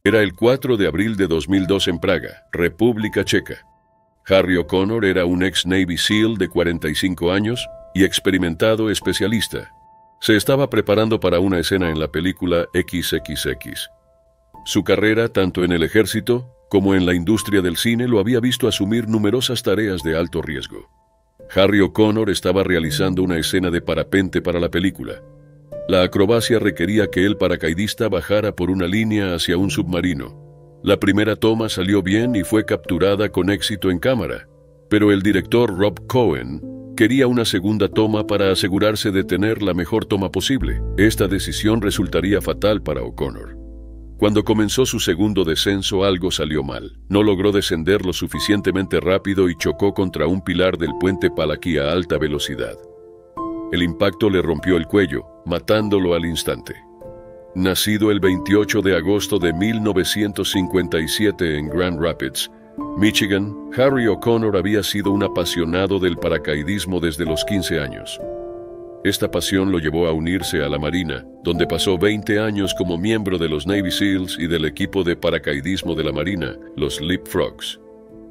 Era el 4 de abril de 2002 en Praga, República Checa. Harry O'Connor era un ex Navy SEAL de 45 años y experimentado especialista. Se estaba preparando para una escena en la película XXX. Su carrera, tanto en el ejército como en la industria del cine, lo había visto asumir numerosas tareas de alto riesgo. Harry O'Connor estaba realizando una escena de parapente para la película. La acrobacia requería que el paracaidista bajara por una línea hacia un submarino. La primera toma salió bien y fue capturada con éxito en cámara, pero el director Rob Cohen quería una segunda toma para asegurarse de tener la mejor toma posible. Esta decisión resultaría fatal para O'Connor. Cuando comenzó su segundo descenso, algo salió mal. No logró descender lo suficientemente rápido y chocó contra un pilar del puente Palaquí a alta velocidad. El impacto le rompió el cuello, matándolo al instante. Nacido el 28 de agosto de 1957 en Grand Rapids, Michigan, Harry O'Connor había sido un apasionado del paracaidismo desde los 15 años. Esta pasión lo llevó a unirse a la Marina, donde pasó 20 años como miembro de los Navy SEALs y del equipo de paracaidismo de la Marina, los Leapfrogs.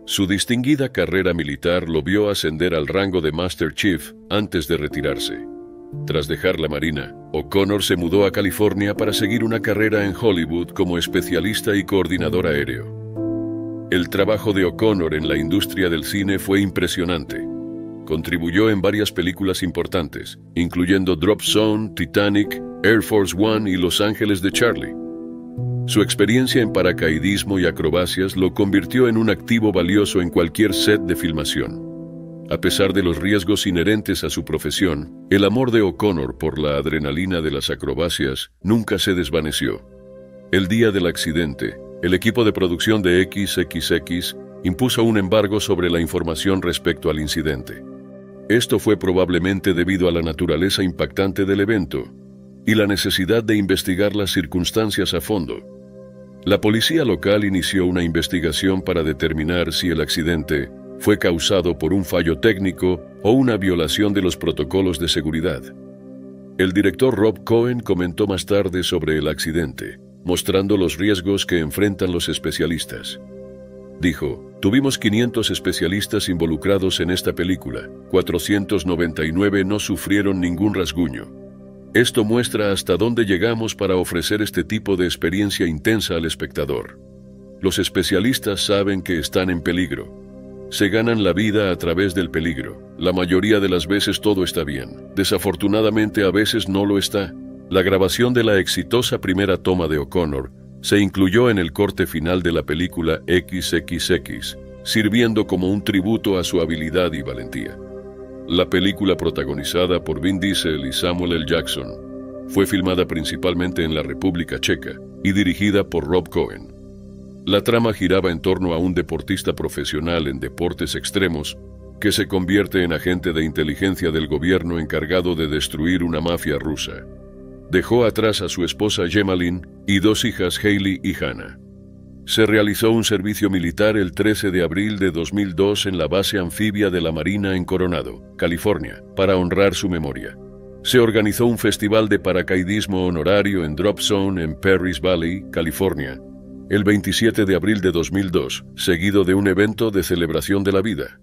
Su distinguida carrera militar lo vio ascender al rango de Master Chief antes de retirarse. Tras dejar la Marina, O'Connor se mudó a California para seguir una carrera en Hollywood como especialista y coordinador aéreo. El trabajo de O'Connor en la industria del cine fue impresionante. Contribuyó en varias películas importantes, incluyendo Drop Zone, Titanic, Air Force One y Los Ángeles de Charlie. Su experiencia en paracaidismo y acrobacias lo convirtió en un activo valioso en cualquier set de filmación. A pesar de los riesgos inherentes a su profesión, el amor de O'Connor por la adrenalina de las acrobacias nunca se desvaneció. El día del accidente, el equipo de producción de XXX impuso un embargo sobre la información respecto al incidente. Esto fue probablemente debido a la naturaleza impactante del evento y la necesidad de investigar las circunstancias a fondo. La policía local inició una investigación para determinar si el accidente fue causado por un fallo técnico o una violación de los protocolos de seguridad. El director Rob Cohen comentó más tarde sobre el accidente, mostrando los riesgos que enfrentan los especialistas. Dijo: "Tuvimos 500 especialistas involucrados en esta película. 499 no sufrieron ningún rasguño. Esto muestra hasta dónde llegamos para ofrecer este tipo de experiencia intensa al espectador. Los especialistas saben que están en peligro. Se ganan la vida a través del peligro. La mayoría de las veces todo está bien. Desafortunadamente a veces no lo está". La grabación de la exitosa primera toma de O'Connor se incluyó en el corte final de la película XXX, sirviendo como un tributo a su habilidad y valentía. La película, protagonizada por Vin Diesel y Samuel L. Jackson, fue filmada principalmente en la República Checa y dirigida por Rob Cohen. La trama giraba en torno a un deportista profesional en deportes extremos que se convierte en agente de inteligencia del gobierno encargado de destruir una mafia rusa. Dejó atrás a su esposa Gemaline y 2 hijas, Hailey y Hannah. Se realizó un servicio militar el 13 de abril de 2002 en la base anfibia de la Marina en Coronado, California, para honrar su memoria. Se organizó un festival de paracaidismo honorario en Drop Zone en Perrys Valley, California, el 27 de abril de 2002, seguido de un evento de celebración de la vida.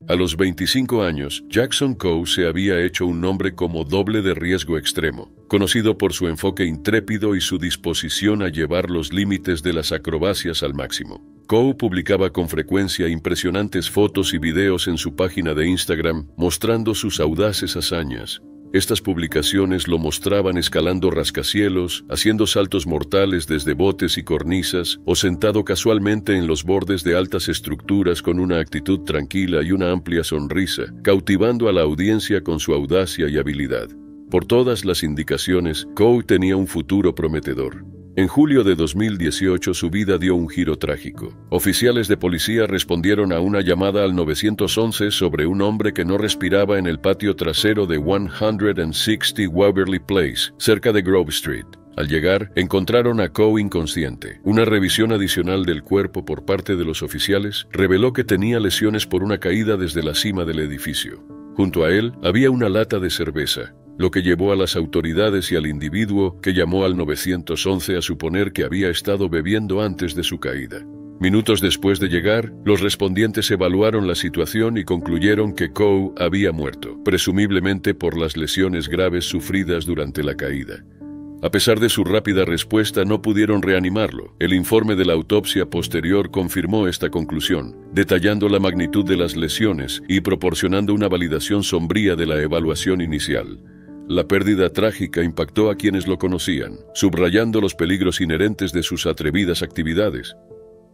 A los 25 años, Jackson Coe se había hecho un nombre como doble de riesgo extremo, conocido por su enfoque intrépido y su disposición a llevar los límites de las acrobacias al máximo. Coe publicaba con frecuencia impresionantes fotos y videos en su página de Instagram mostrando sus audaces hazañas. Estas publicaciones lo mostraban escalando rascacielos, haciendo saltos mortales desde botes y cornisas, o sentado casualmente en los bordes de altas estructuras con una actitud tranquila y una amplia sonrisa, cautivando a la audiencia con su audacia y habilidad. Por todas las indicaciones, Coe tenía un futuro prometedor. En julio de 2018 su vida dio un giro trágico. Oficiales de policía respondieron a una llamada al 911 sobre un hombre que no respiraba en el patio trasero de 160 Waverly Place, cerca de Grove Street. Al llegar, encontraron a Coe inconsciente. Una revisión adicional del cuerpo por parte de los oficiales reveló que tenía lesiones por una caída desde la cima del edificio. Junto a él había una lata de cerveza, lo que llevó a las autoridades y al individuo que llamó al 911 a suponer que había estado bebiendo antes de su caída. Minutos después de llegar, los respondientes evaluaron la situación y concluyeron que Coe había muerto, presumiblemente por las lesiones graves sufridas durante la caída. A pesar de su rápida respuesta, no pudieron reanimarlo. El informe de la autopsia posterior confirmó esta conclusión, detallando la magnitud de las lesiones y proporcionando una validación sombría de la evaluación inicial. La pérdida trágica impactó a quienes lo conocían, subrayando los peligros inherentes de sus atrevidas actividades.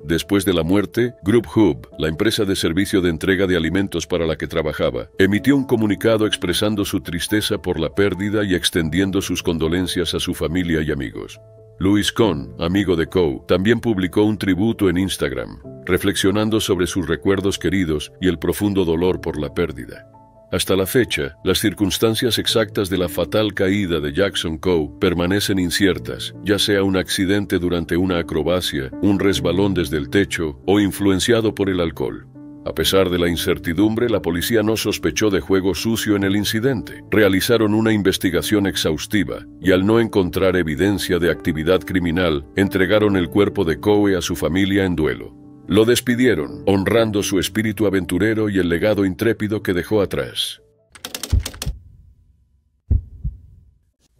Después de la muerte, Grubhub, la empresa de servicio de entrega de alimentos para la que trabajaba, emitió un comunicado expresando su tristeza por la pérdida y extendiendo sus condolencias a su familia y amigos. Louis Cohn, amigo de Coe, también publicó un tributo en Instagram, reflexionando sobre sus recuerdos queridos y el profundo dolor por la pérdida. Hasta la fecha, las circunstancias exactas de la fatal caída de Jackson Coe permanecen inciertas, ya sea un accidente durante una acrobacia, un resbalón desde el techo o influenciado por el alcohol. A pesar de la incertidumbre, la policía no sospechó de juego sucio en el incidente. Realizaron una investigación exhaustiva y al no encontrar evidencia de actividad criminal, entregaron el cuerpo de Coe a su familia en duelo. Lo despidieron, honrando su espíritu aventurero y el legado intrépido que dejó atrás.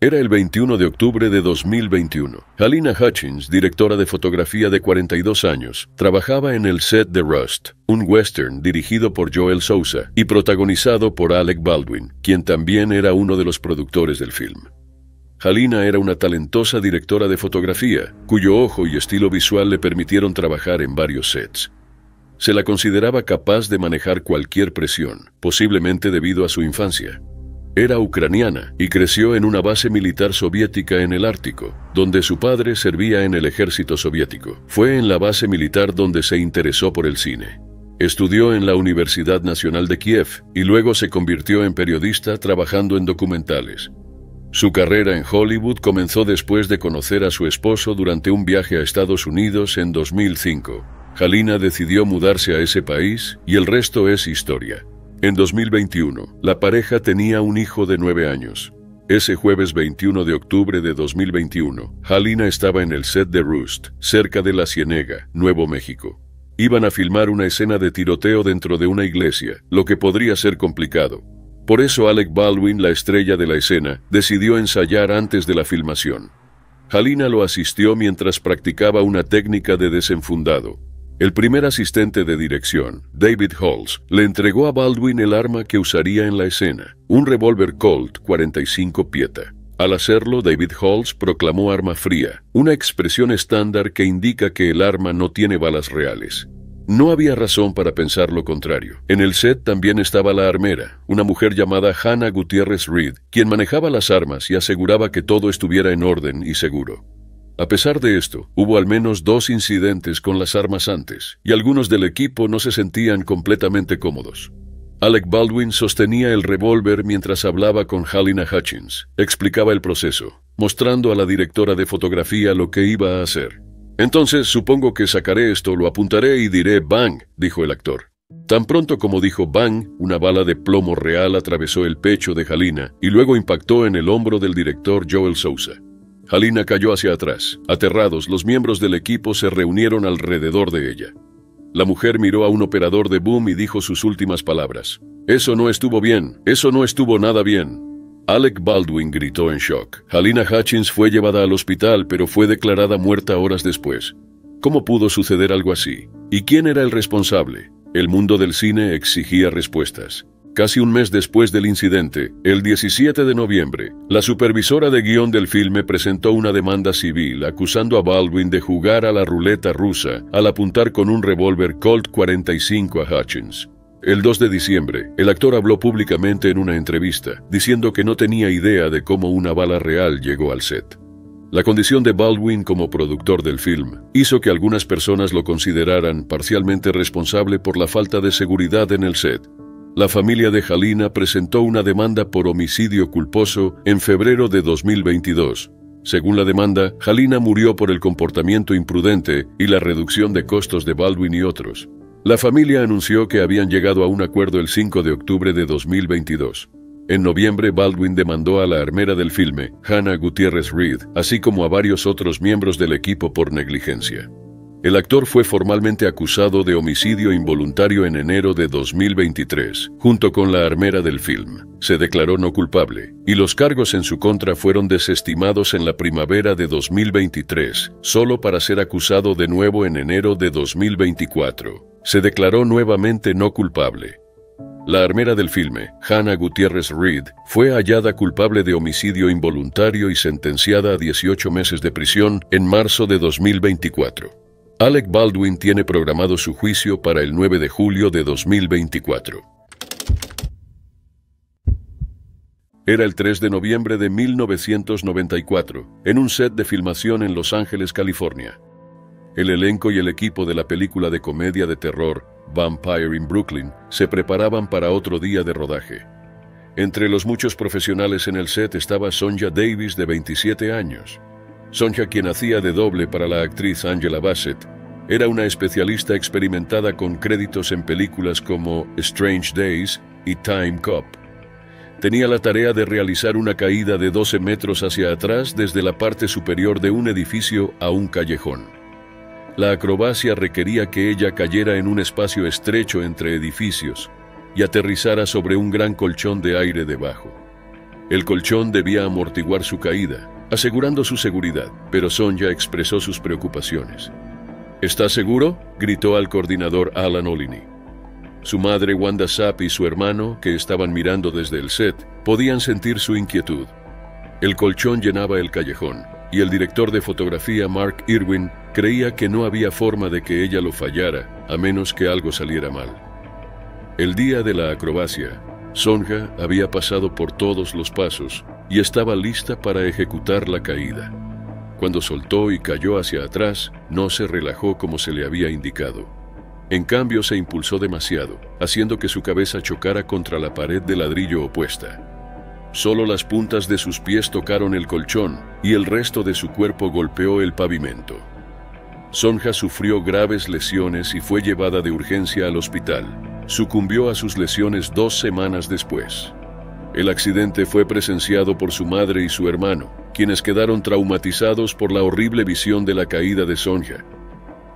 Era el 21 de octubre de 2021. Halyna Hutchins, directora de fotografía de 42 años, trabajaba en el set de Rust, un western dirigido por Joel Souza y protagonizado por Alec Baldwin, quien también era uno de los productores del film. Halyna era una talentosa directora de fotografía, cuyo ojo y estilo visual le permitieron trabajar en varios sets. Se la consideraba capaz de manejar cualquier presión, posiblemente debido a su infancia. Era ucraniana y creció en una base militar soviética en el Ártico, donde su padre servía en el ejército soviético. Fue en la base militar donde se interesó por el cine. Estudió en la Universidad Nacional de Kiev y luego se convirtió en periodista trabajando en documentales. Su carrera en Hollywood comenzó después de conocer a su esposo durante un viaje a Estados Unidos en 2005. Halyna decidió mudarse a ese país y el resto es historia. En 2021, la pareja tenía un hijo de 9 años. Ese jueves 21 de octubre de 2021, Halyna estaba en el set de Rust, cerca de La Ciénega, Nuevo México. Iban a filmar una escena de tiroteo dentro de una iglesia, lo que podría ser complicado. Por eso Alec Baldwin, la estrella de la escena, decidió ensayar antes de la filmación. Halyna lo asistió mientras practicaba una técnica de desenfundado. El primer asistente de dirección, David Halls, le entregó a Baldwin el arma que usaría en la escena, un revólver Colt 45 Pieta. Al hacerlo, David Halls proclamó arma fría, una expresión estándar que indica que el arma no tiene balas reales. No había razón para pensar lo contrario. En el set también estaba la armera, una mujer llamada Hannah Gutiérrez Reed, quien manejaba las armas y aseguraba que todo estuviera en orden y seguro. A pesar de esto, hubo al menos 2 incidentes con las armas antes, y algunos del equipo no se sentían completamente cómodos. Alec Baldwin sostenía el revólver mientras hablaba con Halyna Hutchins. Explicaba el proceso, mostrando a la directora de fotografía lo que iba a hacer. «Entonces, supongo que sacaré esto, lo apuntaré y diré bang», dijo el actor. Tan pronto como dijo bang, una bala de plomo real atravesó el pecho de Halyna y luego impactó en el hombro del director Joel Souza. Halyna cayó hacia atrás. Aterrados, los miembros del equipo se reunieron alrededor de ella. La mujer miró a un operador de boom y dijo sus últimas palabras. «Eso no estuvo bien. Eso no estuvo nada bien». Alec Baldwin gritó en shock. Halyna Hutchins fue llevada al hospital, pero fue declarada muerta horas después. ¿Cómo pudo suceder algo así? ¿Y quién era el responsable? El mundo del cine exigía respuestas. Casi un mes después del incidente, el 17 de noviembre, la supervisora de guión del filme presentó una demanda civil acusando a Baldwin de jugar a la ruleta rusa al apuntar con un revólver Colt 45 a Hutchins. El 2 de diciembre, el actor habló públicamente en una entrevista, diciendo que no tenía idea de cómo una bala real llegó al set. La condición de Baldwin como productor del film hizo que algunas personas lo consideraran parcialmente responsable por la falta de seguridad en el set. La familia de Halyna presentó una demanda por homicidio culposo en febrero de 2022. Según la demanda, Halyna murió por el comportamiento imprudente y la reducción de costos de Baldwin y otros. La familia anunció que habían llegado a un acuerdo el 5 de octubre de 2022. En noviembre, Baldwin demandó a la armera del filme, Hannah Gutierrez Reed, así como a varios otros miembros del equipo por negligencia. El actor fue formalmente acusado de homicidio involuntario en enero de 2023, junto con la armera del film. Se declaró no culpable, y los cargos en su contra fueron desestimados en la primavera de 2023, solo para ser acusado de nuevo en enero de 2024. Se declaró nuevamente no culpable. La armera del filme, Hannah Gutierrez Reed, fue hallada culpable de homicidio involuntario y sentenciada a 18 meses de prisión en marzo de 2024. Alec Baldwin tiene programado su juicio para el 9 de julio de 2024. Era el 3 de noviembre de 1994, en un set de filmación en Los Ángeles, California. El elenco y el equipo de la película de comedia de terror Vampire in Brooklyn se preparaban para otro día de rodaje. Entre los muchos profesionales en el set estaba Sonja Davis, de 27 años. Sonja, quien hacía de doble para la actriz Angela Bassett, era una especialista experimentada con créditos en películas como Strange Days y Time Cop. Tenía la tarea de realizar una caída de 12 metros hacia atrás desde la parte superior de un edificio a un callejón. La acrobacia requería que ella cayera en un espacio estrecho entre edificios y aterrizara sobre un gran colchón de aire debajo. El colchón debía amortiguar su caída, asegurando su seguridad, pero Sonja expresó sus preocupaciones. ¿Estás seguro?, gritó al coordinador Alan Olney. Su madre Wanda Sapp y su hermano, que estaban mirando desde el set, podían sentir su inquietud. El colchón llenaba el callejón, y el director de fotografía Mark Irwin creía que no había forma de que ella lo fallara, a menos que algo saliera mal. El día de la acrobacia, Sonja había pasado por todos los pasos y estaba lista para ejecutar la caída. Cuando soltó y cayó hacia atrás, no se relajó como se le había indicado. En cambio, se impulsó demasiado, haciendo que su cabeza chocara contra la pared de ladrillo opuesta. Solo las puntas de sus pies tocaron el colchón y el resto de su cuerpo golpeó el pavimento. Sonja sufrió graves lesiones y fue llevada de urgencia al hospital. Sucumbió a sus lesiones 2 semanas después. El accidente fue presenciado por su madre y su hermano, quienes quedaron traumatizados por la horrible visión de la caída de Sonja.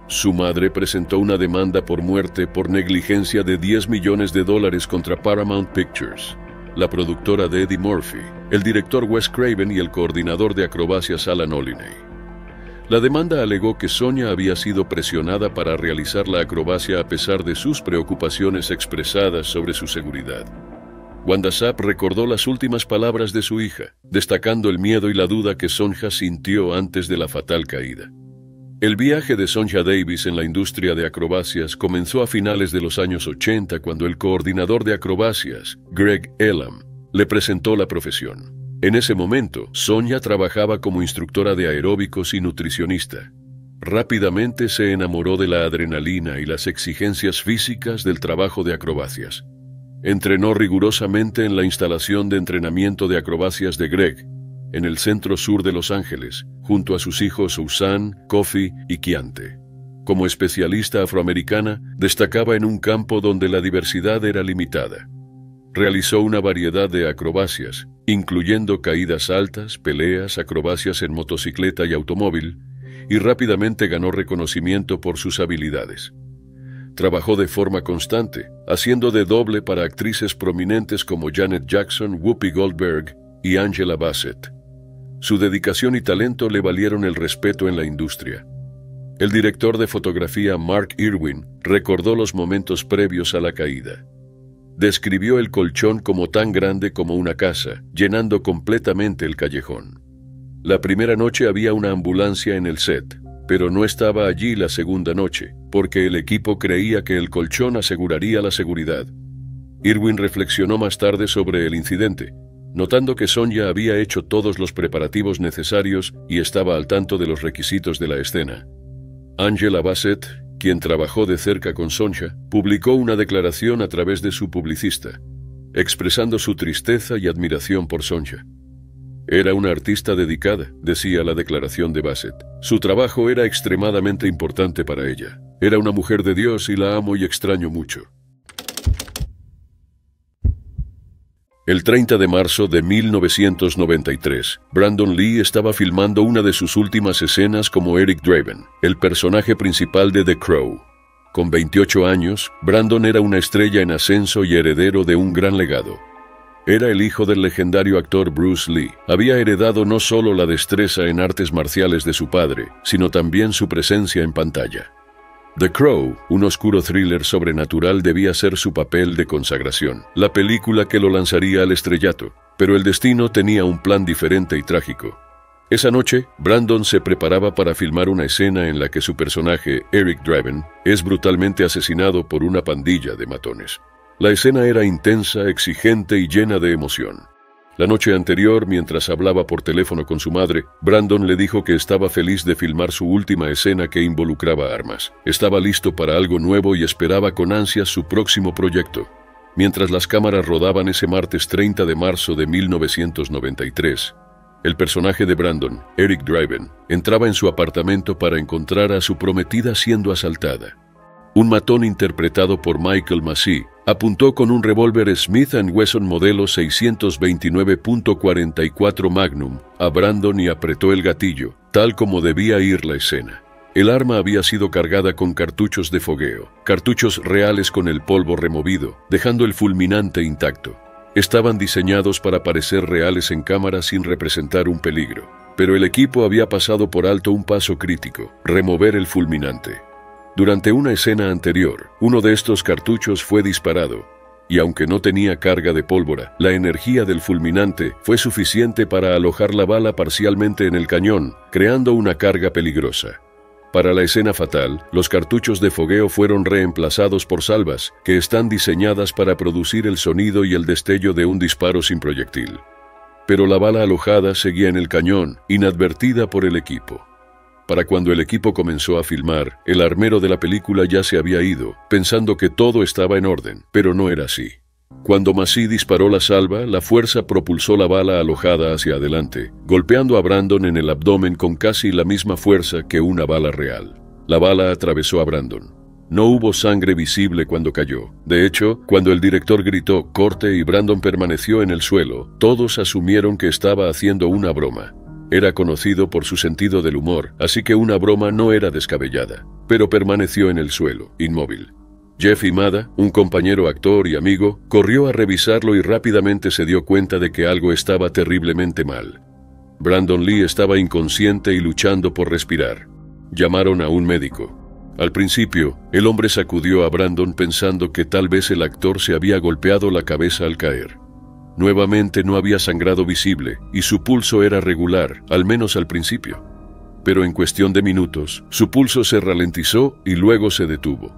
Su madre presentó una demanda por muerte por negligencia de $10 millones contra Paramount Pictures, la productora de Eddie Murphy, el director Wes Craven y el coordinador de acrobacias Alan Olney. La demanda alegó que Sonja había sido presionada para realizar la acrobacia a pesar de sus preocupaciones expresadas sobre su seguridad. Wanda Sapp recordó las últimas palabras de su hija, destacando el miedo y la duda que Sonja sintió antes de la fatal caída. El viaje de Sonja Davis en la industria de acrobacias comenzó a finales de los años 80 cuando el coordinador de acrobacias, Greg Elam, le presentó la profesión. En ese momento, Sonja trabajaba como instructora de aeróbicos y nutricionista. Rápidamente se enamoró de la adrenalina y las exigencias físicas del trabajo de acrobacias. Entrenó rigurosamente en la instalación de entrenamiento de acrobacias de Greg, en el centro sur de Los Ángeles, junto a sus hijos Susan, Kofi y Keontae. Como especialista afroamericana, destacaba en un campo donde la diversidad era limitada. Realizó una variedad de acrobacias, incluyendo caídas altas, peleas, acrobacias en motocicleta y automóvil, y rápidamente ganó reconocimiento por sus habilidades. Trabajó de forma constante, haciendo de doble para actrices prominentes como Janet Jackson, Whoopi Goldberg y Angela Bassett. Su dedicación y talento le valieron el respeto en la industria. El director de fotografía Mark Irwin recordó los momentos previos a la caída. Describió el colchón como tan grande como una casa, llenando completamente el callejón. La primera noche había una ambulancia en el set, pero no estaba allí la segunda noche, porque el equipo creía que el colchón aseguraría la seguridad. Irwin reflexionó más tarde sobre el incidente, notando que Sonja había hecho todos los preparativos necesarios y estaba al tanto de los requisitos de la escena. Angela Bassett, quien trabajó de cerca con Sonja, publicó una declaración a través de su publicista, expresando su tristeza y admiración por Sonja. Era una artista dedicada, decía la declaración de Bassett. Su trabajo era extremadamente importante para ella. Era una mujer de Dios y la amo y extraño mucho. El 30 de marzo de 1993, Brandon Lee estaba filmando una de sus últimas escenas como Eric Draven, el personaje principal de The Crow. Con 28 años, Brandon era una estrella en ascenso y heredero de un gran legado. Era el hijo del legendario actor Bruce Lee. Había heredado no solo la destreza en artes marciales de su padre, sino también su presencia en pantalla. The Crow, un oscuro thriller sobrenatural, debía ser su papel de consagración, la película que lo lanzaría al estrellato, pero el destino tenía un plan diferente y trágico. Esa noche, Brandon se preparaba para filmar una escena en la que su personaje, Eric Draven, es brutalmente asesinado por una pandilla de matones. La escena era intensa, exigente y llena de emoción. La noche anterior, mientras hablaba por teléfono con su madre, Brandon le dijo que estaba feliz de filmar su última escena que involucraba armas. Estaba listo para algo nuevo y esperaba con ansias su próximo proyecto. Mientras las cámaras rodaban ese martes 30 de marzo de 1993, el personaje de Brandon, Eric Draven, entraba en su apartamento para encontrar a su prometida siendo asaltada. Un matón interpretado por Michael Massee apuntó con un revólver Smith & Wesson modelo 629.44 Magnum a Brandon y apretó el gatillo, tal como debía ir la escena. El arma había sido cargada con cartuchos de fogueo, cartuchos reales con el polvo removido, dejando el fulminante intacto. Estaban diseñados para parecer reales en cámara sin representar un peligro, pero el equipo había pasado por alto un paso crítico: remover el fulminante. Durante una escena anterior, uno de estos cartuchos fue disparado, y aunque no tenía carga de pólvora, la energía del fulminante fue suficiente para alojar la bala parcialmente en el cañón, creando una carga peligrosa. Para la escena fatal, los cartuchos de fogueo fueron reemplazados por salvas, que están diseñadas para producir el sonido y el destello de un disparo sin proyectil. Pero la bala alojada seguía en el cañón, inadvertida por el equipo. Para cuando el equipo comenzó a filmar, el armero de la película ya se había ido, pensando que todo estaba en orden, pero no era así. Cuando Massee disparó la salva, la fuerza propulsó la bala alojada hacia adelante, golpeando a Brandon en el abdomen con casi la misma fuerza que una bala real. La bala atravesó a Brandon. No hubo sangre visible cuando cayó. De hecho, cuando el director gritó "corte" y Brandon permaneció en el suelo, todos asumieron que estaba haciendo una broma. Era conocido por su sentido del humor, así que una broma no era descabellada, pero permaneció en el suelo, inmóvil. Jeff Imada, un compañero actor y amigo, corrió a revisarlo y rápidamente se dio cuenta de que algo estaba terriblemente mal. Brandon Lee estaba inconsciente y luchando por respirar. Llamaron a un médico. Al principio, el hombre sacudió a Brandon pensando que tal vez el actor se había golpeado la cabeza al caer. Nuevamente no había sangrado visible y su pulso era regular, al menos al principio. Pero en cuestión de minutos, su pulso se ralentizó y luego se detuvo.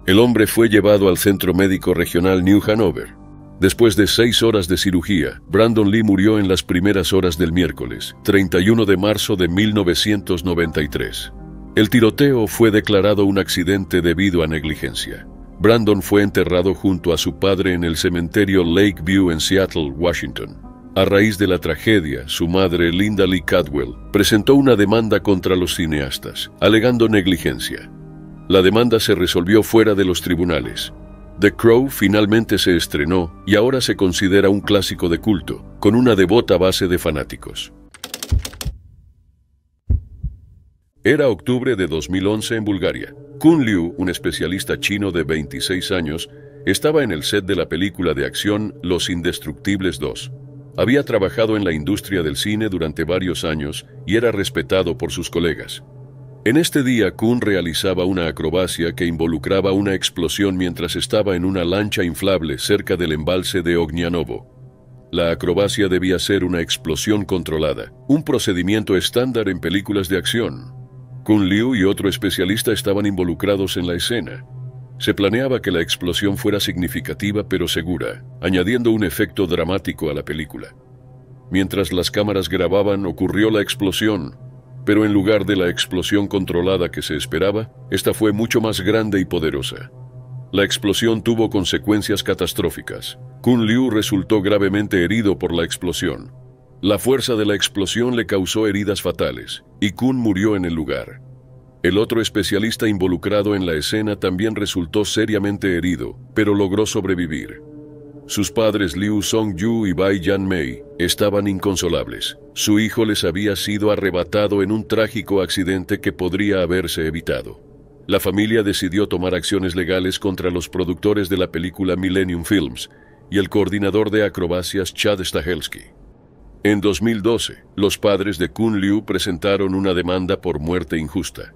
El hombre fue llevado al Centro Médico Regional New Hanover. Después de 6 horas de cirugía, Brandon Lee murió en las primeras horas del miércoles, 31 de marzo de 1993. El tiroteo fue declarado un accidente debido a negligencia. Brandon fue enterrado junto a su padre en el cementerio Lakeview en Seattle, Washington. A raíz de la tragedia, su madre, Linda Lee Cadwell, presentó una demanda contra los cineastas, alegando negligencia. La demanda se resolvió fuera de los tribunales. The Crow finalmente se estrenó y ahora se considera un clásico de culto, con una devota base de fanáticos. Era octubre de 2011 en Bulgaria. Kun Liu, un especialista chino de 26 años, estaba en el set de la película de acción Los Indestructibles 2. Había trabajado en la industria del cine durante varios años y era respetado por sus colegas. En este día, Kun realizaba una acrobacia que involucraba una explosión mientras estaba en una lancha inflable cerca del embalse de Ognianovo. La acrobacia debía ser una explosión controlada, un procedimiento estándar en películas de acción. Kun Liu y otro especialista estaban involucrados en la escena. Se planeaba que la explosión fuera significativa pero segura, añadiendo un efecto dramático a la película. Mientras las cámaras grababan, ocurrió la explosión, pero en lugar de la explosión controlada que se esperaba, esta fue mucho más grande y poderosa. La explosión tuvo consecuencias catastróficas. Kun Liu resultó gravemente herido por la explosión. La fuerza de la explosión le causó heridas fatales, y Kun murió en el lugar. El otro especialista involucrado en la escena también resultó seriamente herido, pero logró sobrevivir. Sus padres Liu Song-yu y Bai Yan-mei estaban inconsolables. Su hijo les había sido arrebatado en un trágico accidente que podría haberse evitado. La familia decidió tomar acciones legales contra los productores de la película Millennium Films y el coordinador de acrobacias Chad Stahelski. En 2012, los padres de Kun Liu presentaron una demanda por muerte injusta.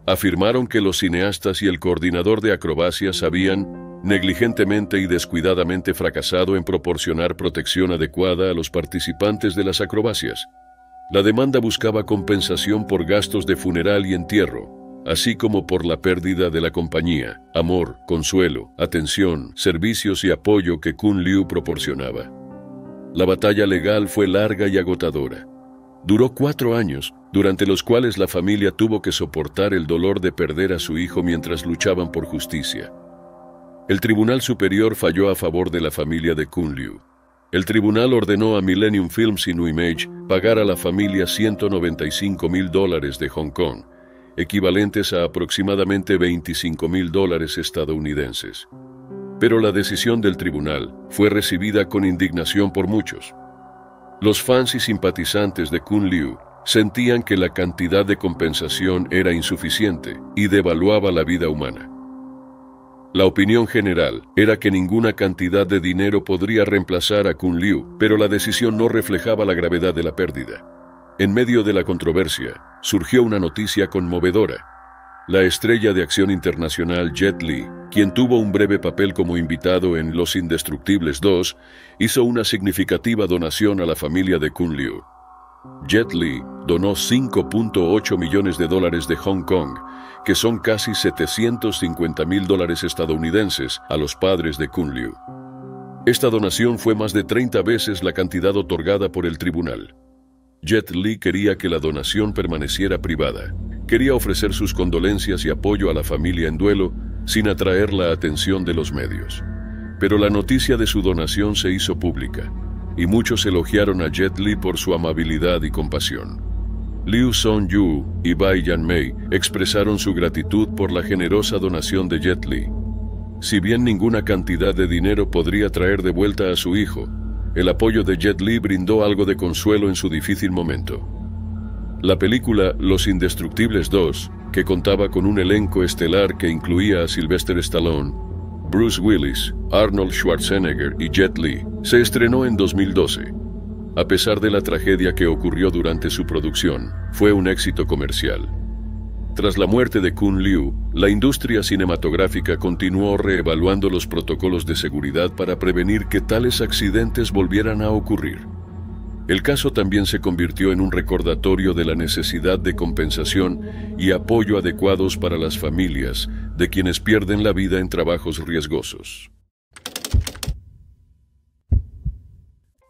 Afirmaron que los cineastas y el coordinador de acrobacias habían negligentemente y descuidadamente fracasado en proporcionar protección adecuada a los participantes de las acrobacias. La demanda buscaba compensación por gastos de funeral y entierro, así como por la pérdida de la compañía, amor, consuelo, atención, servicios y apoyo que Kun Liu proporcionaba. La batalla legal fue larga y agotadora. Duró 4 años, durante los cuales la familia tuvo que soportar el dolor de perder a su hijo mientras luchaban por justicia. El Tribunal Superior falló a favor de la familia de Kun Liu. El tribunal ordenó a Millennium Films y New Image pagar a la familia $195,000 de Hong Kong, equivalentes a aproximadamente $25,000 estadounidenses. Pero la decisión del tribunal fue recibida con indignación por muchos. Los fans y simpatizantes de Kun Liu sentían que la cantidad de compensación era insuficiente y devaluaba la vida humana. La opinión general era que ninguna cantidad de dinero podría reemplazar a Kun Liu, pero la decisión no reflejaba la gravedad de la pérdida. En medio de la controversia, surgió una noticia conmovedora. La estrella de acción internacional Jet Li, quien tuvo un breve papel como invitado en Los Indestructibles 2, hizo una significativa donación a la familia de Kun Liu. Jet Li donó $5.8 millones de Hong Kong, que son casi $750,000 estadounidenses, a los padres de Kun Liu. Esta donación fue más de 30 veces la cantidad otorgada por el tribunal. Jet Li quería que la donación permaneciera privada. Quería ofrecer sus condolencias y apoyo a la familia en duelo sin atraer la atención de los medios. Pero la noticia de su donación se hizo pública, y muchos elogiaron a Jet Li por su amabilidad y compasión. Liu Song-yu y Bai Yan-mei expresaron su gratitud por la generosa donación de Jet Li. Si bien ninguna cantidad de dinero podría traer de vuelta a su hijo, el apoyo de Jet Li brindó algo de consuelo en su difícil momento. La película Los Indestructibles 2, que contaba con un elenco estelar que incluía a Sylvester Stallone, Bruce Willis, Arnold Schwarzenegger y Jet Li, se estrenó en 2012. A pesar de la tragedia que ocurrió durante su producción, fue un éxito comercial. Tras la muerte de Kun Liu, la industria cinematográfica continuó reevaluando los protocolos de seguridad para prevenir que tales accidentes volvieran a ocurrir. El caso también se convirtió en un recordatorio de la necesidad de compensación y apoyo adecuados para las familias de quienes pierden la vida en trabajos riesgosos.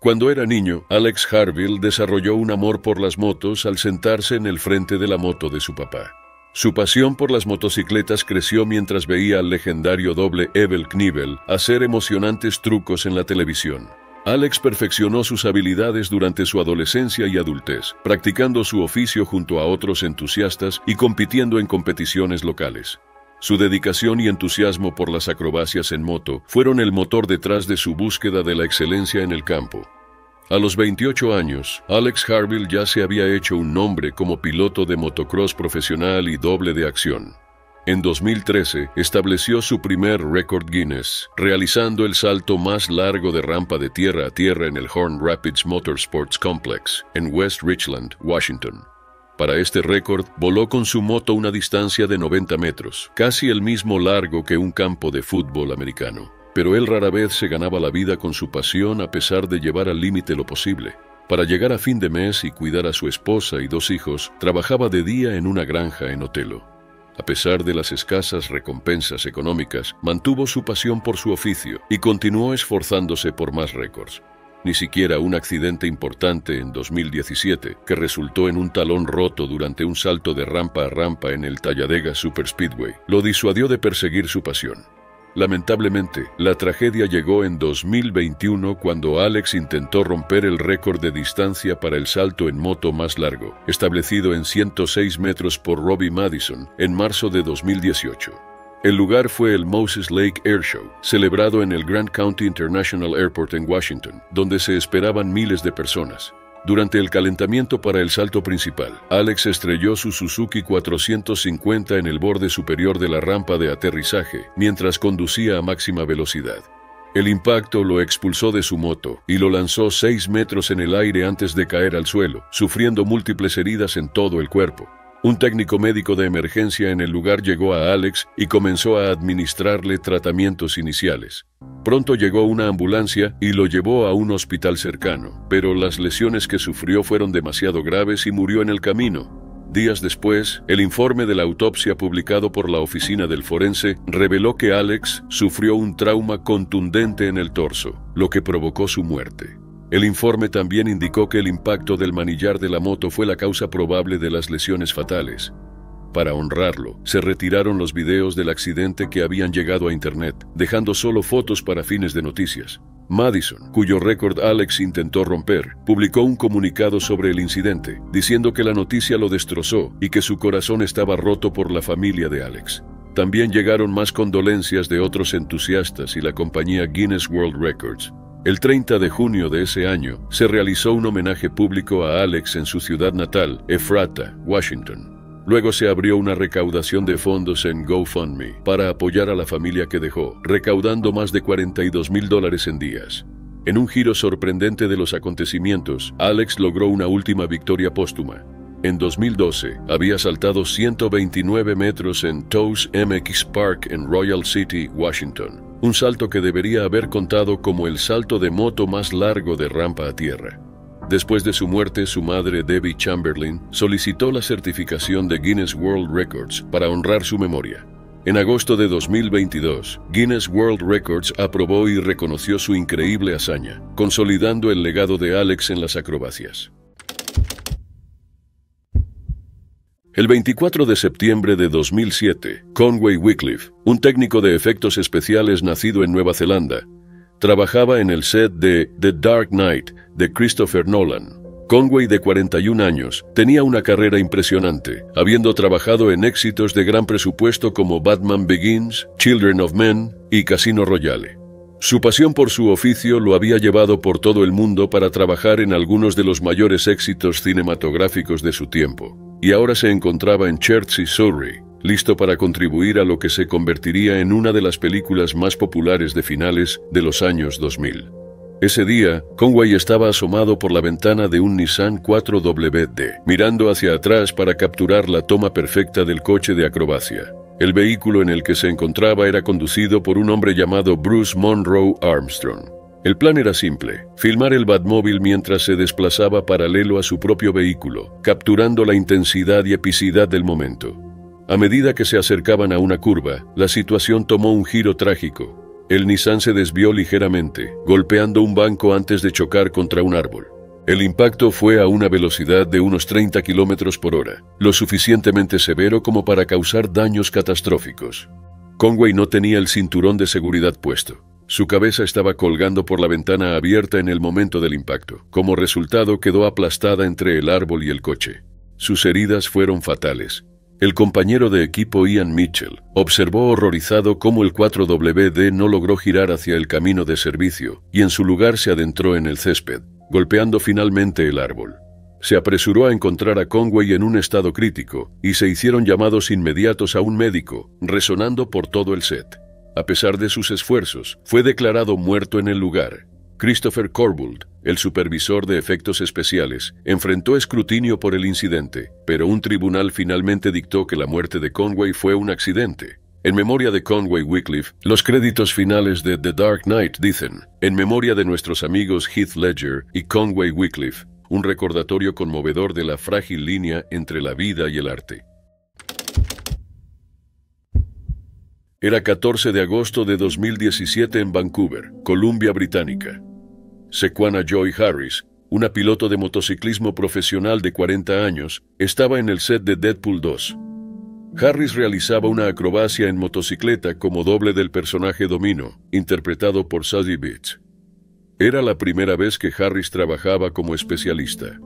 Cuando era niño, Alex Harville desarrolló un amor por las motos al sentarse en el frente de la moto de su papá. Su pasión por las motocicletas creció mientras veía al legendario doble Evel Knievel hacer emocionantes trucos en la televisión. Alex perfeccionó sus habilidades durante su adolescencia y adultez, practicando su oficio junto a otros entusiastas y compitiendo en competiciones locales. Su dedicación y entusiasmo por las acrobacias en moto fueron el motor detrás de su búsqueda de la excelencia en el campo. A los 28 años, Alex Harville ya se había hecho un nombre como piloto de motocross profesional y doble de acción. En 2013, estableció su primer récord Guinness, realizando el salto más largo de rampa de tierra a tierra en el Horn Rapids Motorsports Complex, en West Richland, Washington. Para este récord, voló con su moto una distancia de 90 metros, casi el mismo largo que un campo de fútbol americano. Pero él rara vez se ganaba la vida con su pasión a pesar de llevar al límite lo posible. Para llegar a fin de mes y cuidar a su esposa y 2 hijos, trabajaba de día en una granja en Otelo. A pesar de las escasas recompensas económicas, mantuvo su pasión por su oficio y continuó esforzándose por más récords. Ni siquiera un accidente importante en 2017, que resultó en un talón roto durante un salto de rampa a rampa en el Talladega Superspeedway, lo disuadió de perseguir su pasión. Lamentablemente, la tragedia llegó en 2021 cuando Alex intentó romper el récord de distancia para el salto en moto más largo, establecido en 106 metros por Robbie Madison en marzo de 2018. El lugar fue el Moses Lake Air Show, celebrado en el Grand County International Airport en Washington, donde se esperaban miles de personas. Durante el calentamiento para el salto principal, Alex estrelló su Suzuki 450 en el borde superior de la rampa de aterrizaje mientras conducía a máxima velocidad. El impacto lo expulsó de su moto y lo lanzó 6 metros en el aire antes de caer al suelo, sufriendo múltiples heridas en todo el cuerpo. Un técnico médico de emergencia en el lugar llegó a Alex y comenzó a administrarle tratamientos iniciales. Pronto llegó una ambulancia y lo llevó a un hospital cercano, pero las lesiones que sufrió fueron demasiado graves y murió en el camino. Días después, el informe de la autopsia publicado por la oficina del forense reveló que Alex sufrió un trauma contundente en el torso, lo que provocó su muerte. El informe también indicó que el impacto del manillar de la moto fue la causa probable de las lesiones fatales. Para honrarlo, se retiraron los videos del accidente que habían llegado a Internet, dejando solo fotos para fines de noticias. Madison, cuyo récord Alex intentó romper, publicó un comunicado sobre el incidente, diciendo que la noticia lo destrozó y que su corazón estaba roto por la familia de Alex. También llegaron más condolencias de otros entusiastas y la compañía Guinness World Records. El 30 de junio de ese año, se realizó un homenaje público a Alex en su ciudad natal, Ephrata, Washington. Luego se abrió una recaudación de fondos en GoFundMe para apoyar a la familia que dejó, recaudando más de $42,000 en días. En un giro sorprendente de los acontecimientos, Alex logró una última victoria póstuma. En 2012, había saltado 129 metros en Toes MX Park en Royal City, Washington. Un salto que debería haber contado como el salto de moto más largo de rampa a tierra. Después de su muerte, su madre, Debbie Chamberlain, solicitó la certificación de Guinness World Records para honrar su memoria. En agosto de 2022, Guinness World Records aprobó y reconoció su increíble hazaña, consolidando el legado de Alex en las acrobacias. El 24 de septiembre de 2007, Conway Wycliffe, un técnico de efectos especiales nacido en Nueva Zelanda, trabajaba en el set de The Dark Knight de Christopher Nolan. Conway, de 41 años, tenía una carrera impresionante, habiendo trabajado en éxitos de gran presupuesto como Batman Begins, Children of Men y Casino Royale. Su pasión por su oficio lo había llevado por todo el mundo para trabajar en algunos de los mayores éxitos cinematográficos de su tiempo, y ahora se encontraba en Chertsey, Surrey, listo para contribuir a lo que se convertiría en una de las películas más populares de finales de los años 2000. Ese día, Conway estaba asomado por la ventana de un Nissan 4WD, mirando hacia atrás para capturar la toma perfecta del coche de acrobacia. El vehículo en el que se encontraba era conducido por un hombre llamado Bruce Monroe Armstrong. El plan era simple: filmar el Batmóvil mientras se desplazaba paralelo a su propio vehículo, capturando la intensidad y epicidad del momento. A medida que se acercaban a una curva, la situación tomó un giro trágico. El Nissan se desvió ligeramente, golpeando un banco antes de chocar contra un árbol. El impacto fue a una velocidad de unos 30 km por hora, lo suficientemente severo como para causar daños catastróficos. Conway no tenía el cinturón de seguridad puesto. Su cabeza estaba colgando por la ventana abierta en el momento del impacto. Como resultado, quedó aplastada entre el árbol y el coche. Sus heridas fueron fatales. El compañero de equipo Ian Mitchell observó horrorizado cómo el 4WD no logró girar hacia el camino de servicio y en su lugar se adentró en el césped, golpeando finalmente el árbol. Se apresuró a encontrar a Conway en un estado crítico y se hicieron llamados inmediatos a un médico, resonando por todo el set. A pesar de sus esfuerzos, fue declarado muerto en el lugar. Christopher Corbould, el supervisor de efectos especiales, enfrentó escrutinio por el incidente, pero un tribunal finalmente dictó que la muerte de Conway fue un accidente. En memoria de Conway Wycliffe, los créditos finales de The Dark Knight dicen: en memoria de nuestros amigos Heath Ledger y Conway Wycliffe, un recordatorio conmovedor de la frágil línea entre la vida y el arte. Era 14 de agosto de 2017 en Vancouver, Columbia Británica. Sequana Joy Harris, una piloto de motociclismo profesional de 40 años, estaba en el set de Deadpool 2. Harris realizaba una acrobacia en motocicleta como doble del personaje Domino, interpretado por Zazie Beetz. Era la primera vez que Harris trabajaba como especialista.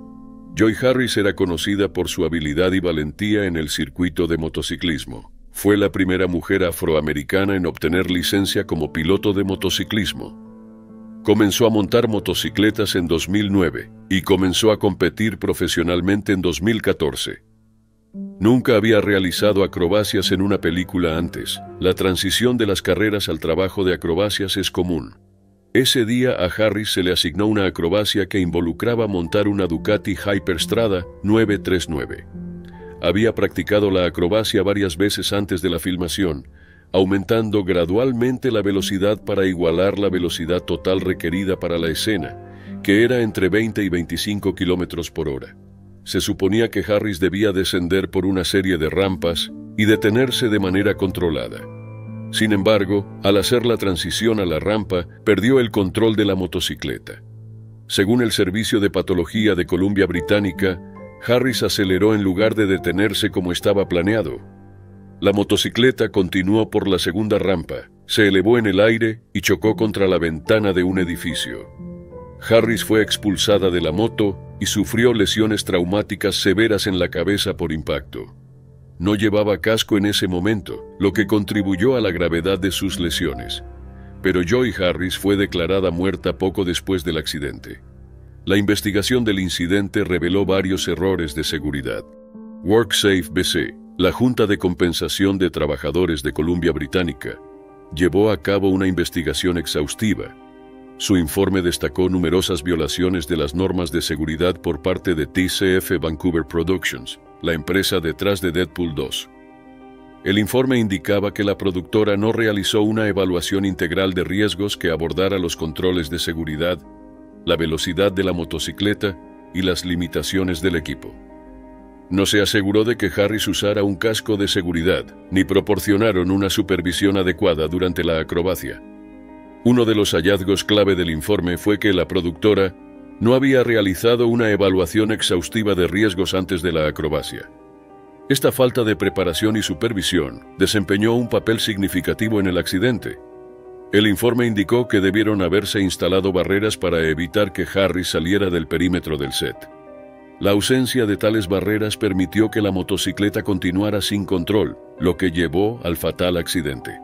Joy Harris era conocida por su habilidad y valentía en el circuito de motociclismo. Fue la primera mujer afroamericana en obtener licencia como piloto de motociclismo. Comenzó a montar motocicletas en 2009 y comenzó a competir profesionalmente en 2014. Nunca había realizado acrobacias en una película antes. La transición de las carreras al trabajo de acrobacias es común. Ese día a Harris se le asignó una acrobacia que involucraba montar una Ducati Hyperstrada 939. Había practicado la acrobacia varias veces antes de la filmación, aumentando gradualmente la velocidad para igualar la velocidad total requerida para la escena, que era entre 20 y 25 kilómetros por hora. Se suponía que Harris debía descender por una serie de rampas y detenerse de manera controlada. Sin embargo, al hacer la transición a la rampa, perdió el control de la motocicleta. Según el Servicio de Patología de Columbia Británica, Harris aceleró en lugar de detenerse como estaba planeado. La motocicleta continuó por la segunda rampa, se elevó en el aire y chocó contra la ventana de un edificio. Harris fue expulsada de la moto y sufrió lesiones traumáticas severas en la cabeza por impacto. No llevaba casco en ese momento, lo que contribuyó a la gravedad de sus lesiones. Pero Joy Harris fue declarada muerta poco después del accidente. La investigación del incidente reveló varios errores de seguridad. WorkSafe BC, la Junta de Compensación de Trabajadores de Columbia Británica, llevó a cabo una investigación exhaustiva. Su informe destacó numerosas violaciones de las normas de seguridad por parte de TCF Vancouver Productions, la empresa detrás de Deadpool 2. El informe indicaba que la productora no realizó una evaluación integral de riesgos que abordara los controles de seguridad, la velocidad de la motocicleta y las limitaciones del equipo. No se aseguró de que Harris usara un casco de seguridad, ni proporcionaron una supervisión adecuada durante la acrobacia. Uno de los hallazgos clave del informe fue que la productora no había realizado una evaluación exhaustiva de riesgos antes de la acrobacia. Esta falta de preparación y supervisión desempeñó un papel significativo en el accidente. El informe indicó que debieron haberse instalado barreras para evitar que Harris saliera del perímetro del set. La ausencia de tales barreras permitió que la motocicleta continuara sin control, lo que llevó al fatal accidente.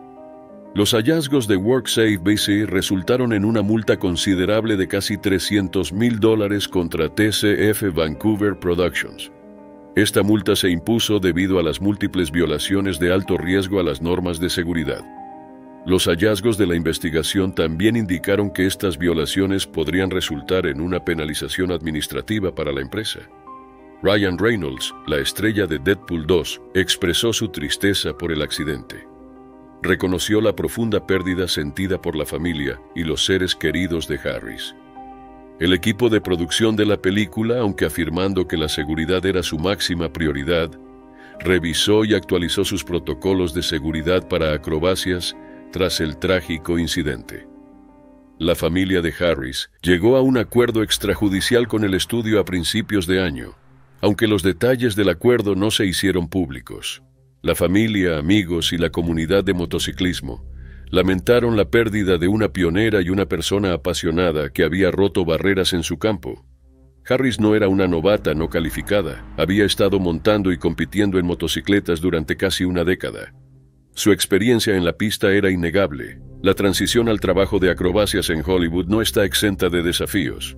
Los hallazgos de WorkSafe BC resultaron en una multa considerable de casi $300,000 contra TCF Vancouver Productions. Esta multa se impuso debido a las múltiples violaciones de alto riesgo a las normas de seguridad. Los hallazgos de la investigación también indicaron que estas violaciones podrían resultar en una penalización administrativa para la empresa. Ryan Reynolds, la estrella de Deadpool 2, expresó su tristeza por el accidente. Reconoció la profunda pérdida sentida por la familia y los seres queridos de Harris. El equipo de producción de la película, aunque afirmando que la seguridad era su máxima prioridad, revisó y actualizó sus protocolos de seguridad para acrobacias tras el trágico incidente. La familia de Harris llegó a un acuerdo extrajudicial con el estudio a principios de año, aunque los detalles del acuerdo no se hicieron públicos. La familia, amigos y la comunidad de motociclismo lamentaron la pérdida de una pionera y una persona apasionada que había roto barreras en su campo. Harris no era una novata no calificada, había estado montando y compitiendo en motocicletas durante casi una década. Su experiencia en la pista era innegable. La transición al trabajo de acrobacias en Hollywood no está exenta de desafíos.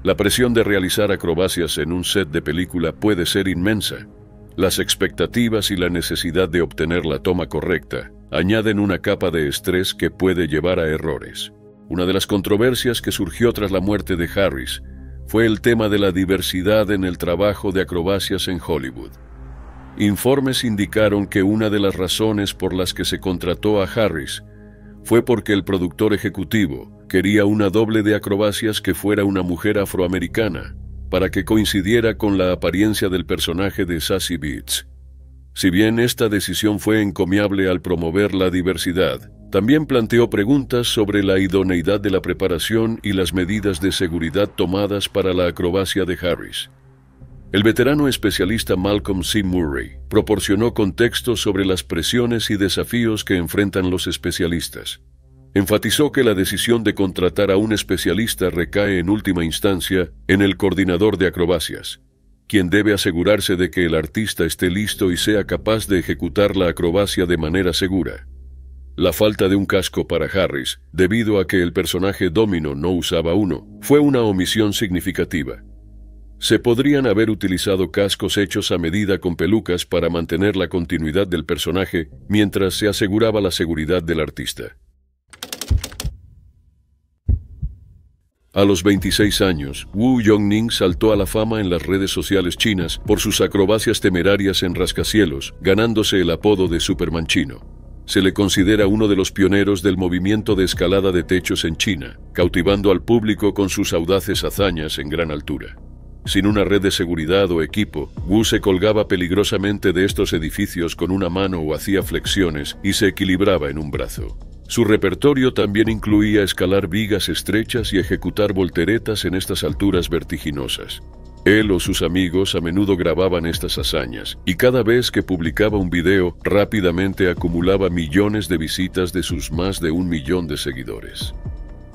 La presión de realizar acrobacias en un set de película puede ser inmensa. Las expectativas y la necesidad de obtener la toma correcta añaden una capa de estrés que puede llevar a errores. Una de las controversias que surgió tras la muerte de Harris fue el tema de la diversidad en el trabajo de acrobacias en Hollywood. Informes indicaron que una de las razones por las que se contrató a Harris fue porque el productor ejecutivo quería una doble de acrobacias que fuera una mujer afroamericana, para que coincidiera con la apariencia del personaje de Sassy Beats. Si bien esta decisión fue encomiable al promover la diversidad, también planteó preguntas sobre la idoneidad de la preparación y las medidas de seguridad tomadas para la acrobacia de Harris. El veterano especialista Malcolm C. Murray proporcionó contexto sobre las presiones y desafíos que enfrentan los especialistas. Enfatizó que la decisión de contratar a un especialista recae en última instancia en el coordinador de acrobacias. quien debe asegurarse de que el artista esté listo y sea capaz de ejecutar la acrobacia de manera segura. La falta de un casco para Harris, debido a que el personaje Domino no usaba uno, fue una omisión significativa. Se podrían haber utilizado cascos hechos a medida con pelucas para mantener la continuidad del personaje mientras se aseguraba la seguridad del artista. A los 26 años, Wu Yongning saltó a la fama en las redes sociales chinas por sus acrobacias temerarias en rascacielos, ganándose el apodo de Superman chino. Se le considera uno de los pioneros del movimiento de escalada de techos en China, cautivando al público con sus audaces hazañas en gran altura. Sin una red de seguridad o equipo, Wu se colgaba peligrosamente de estos edificios con una mano o hacía flexiones y se equilibraba en un brazo. Su repertorio también incluía escalar vigas estrechas y ejecutar volteretas en estas alturas vertiginosas. Él o sus amigos a menudo grababan estas hazañas, y cada vez que publicaba un video, rápidamente acumulaba millones de visitas de sus más de 1 millón de seguidores.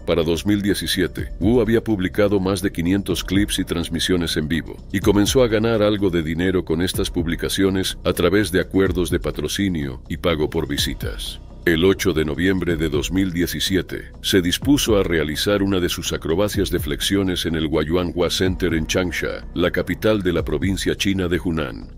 Para 2017, Wu había publicado más de 500 clips y transmisiones en vivo, y comenzó a ganar algo de dinero con estas publicaciones a través de acuerdos de patrocinio y pago por visitas. El 8 de noviembre de 2017, se dispuso a realizar una de sus acrobacias de flexiones en el Huayuanhua Center en Changsha, la capital de la provincia china de Hunan.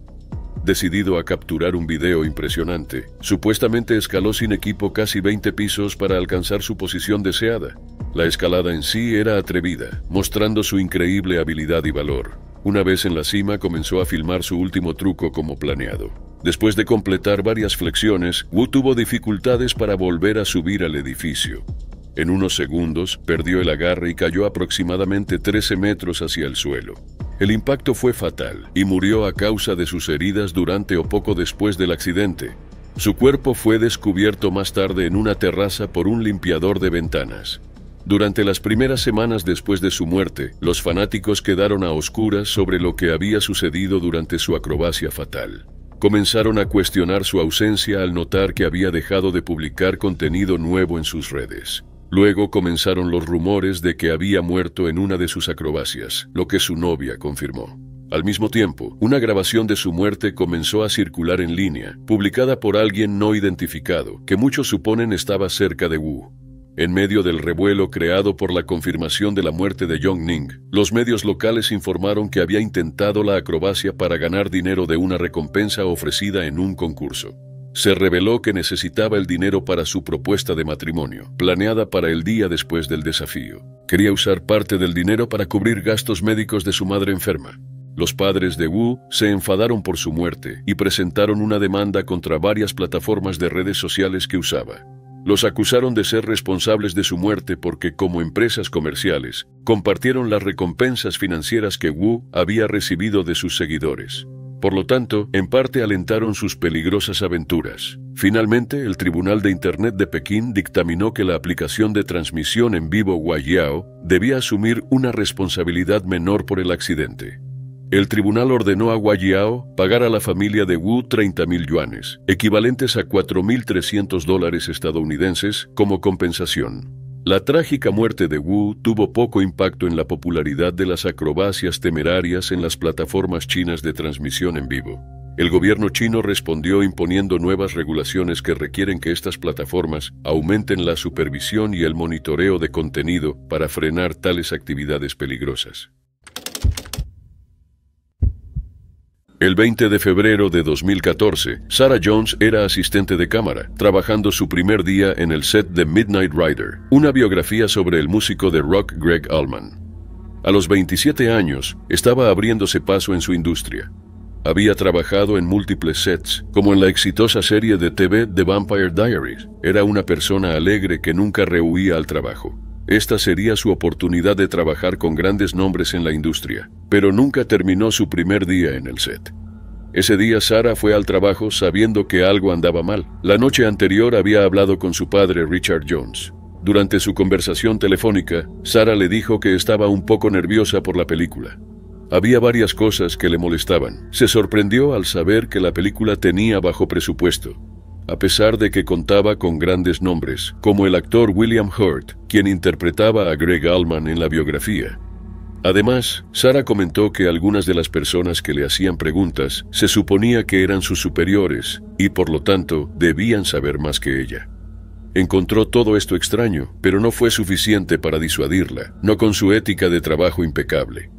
Decidido a capturar un video impresionante, supuestamente escaló sin equipo casi 20 pisos para alcanzar su posición deseada. La escalada en sí era atrevida, mostrando su increíble habilidad y valor. Una vez en la cima, comenzó a filmar su último truco como planeado. Después de completar varias flexiones, Wu tuvo dificultades para volver a subir al edificio. En unos segundos, perdió el agarre y cayó aproximadamente 13 metros hacia el suelo. El impacto fue fatal y murió a causa de sus heridas durante o poco después del accidente. Su cuerpo fue descubierto más tarde en una terraza por un limpiador de ventanas. Durante las primeras semanas después de su muerte, los fanáticos quedaron a oscuras sobre lo que había sucedido durante su acrobacia fatal. Comenzaron a cuestionar su ausencia al notar que había dejado de publicar contenido nuevo en sus redes. Luego comenzaron los rumores de que había muerto en una de sus acrobacias, lo que su novia confirmó. Al mismo tiempo, una grabación de su muerte comenzó a circular en línea, publicada por alguien no identificado, que muchos suponen estaba cerca de Wu. En medio del revuelo creado por la confirmación de la muerte de Yongning, los medios locales informaron que había intentado la acrobacia para ganar dinero de una recompensa ofrecida en un concurso. Se reveló que necesitaba el dinero para su propuesta de matrimonio, planeada para el día después del desafío. Quería usar parte del dinero para cubrir gastos médicos de su madre enferma. Los padres de Wu se enfadaron por su muerte y presentaron una demanda contra varias plataformas de redes sociales que usaba. Los acusaron de ser responsables de su muerte porque, como empresas comerciales, compartieron las recompensas financieras que Wu había recibido de sus seguidores. Por lo tanto, en parte alentaron sus peligrosas aventuras. Finalmente, el Tribunal de Internet de Pekín dictaminó que la aplicación de transmisión en vivo Huayiao debía asumir una responsabilidad menor por el accidente. El tribunal ordenó a Huayiao pagar a la familia de Wu 30.000 yuanes, equivalentes a $4.300 estadounidenses, como compensación. La trágica muerte de Wu tuvo poco impacto en la popularidad de las acrobacias temerarias en las plataformas chinas de transmisión en vivo. El gobierno chino respondió imponiendo nuevas regulaciones que requieren que estas plataformas aumenten la supervisión y el monitoreo de contenido para frenar tales actividades peligrosas. El 20 de febrero de 2014, Sarah Jones era asistente de cámara, trabajando su primer día en el set de Midnight Rider, una biografía sobre el músico de rock Greg Allman. A los 27 años, estaba abriéndose paso en su industria. Había trabajado en múltiples sets, como en la exitosa serie de TV The Vampire Diaries. Era una persona alegre que nunca rehuía al trabajo. Esta sería su oportunidad de trabajar con grandes nombres en la industria, pero nunca terminó su primer día en el set. Ese día Sarah fue al trabajo sabiendo que algo andaba mal. La noche anterior había hablado con su padre Richard Jones. Durante su conversación telefónica, Sarah le dijo que estaba un poco nerviosa por la película. Había varias cosas que le molestaban. Se sorprendió al saber que la película tenía bajo presupuesto, a pesar de que contaba con grandes nombres, como el actor William Hurt, quien interpretaba a Greg Allman en la biografía. Además, Sarah comentó que algunas de las personas que le hacían preguntas se suponía que eran sus superiores y por lo tanto debían saber más que ella. Encontró todo esto extraño, pero no fue suficiente para disuadirla, no con su ética de trabajo impecable.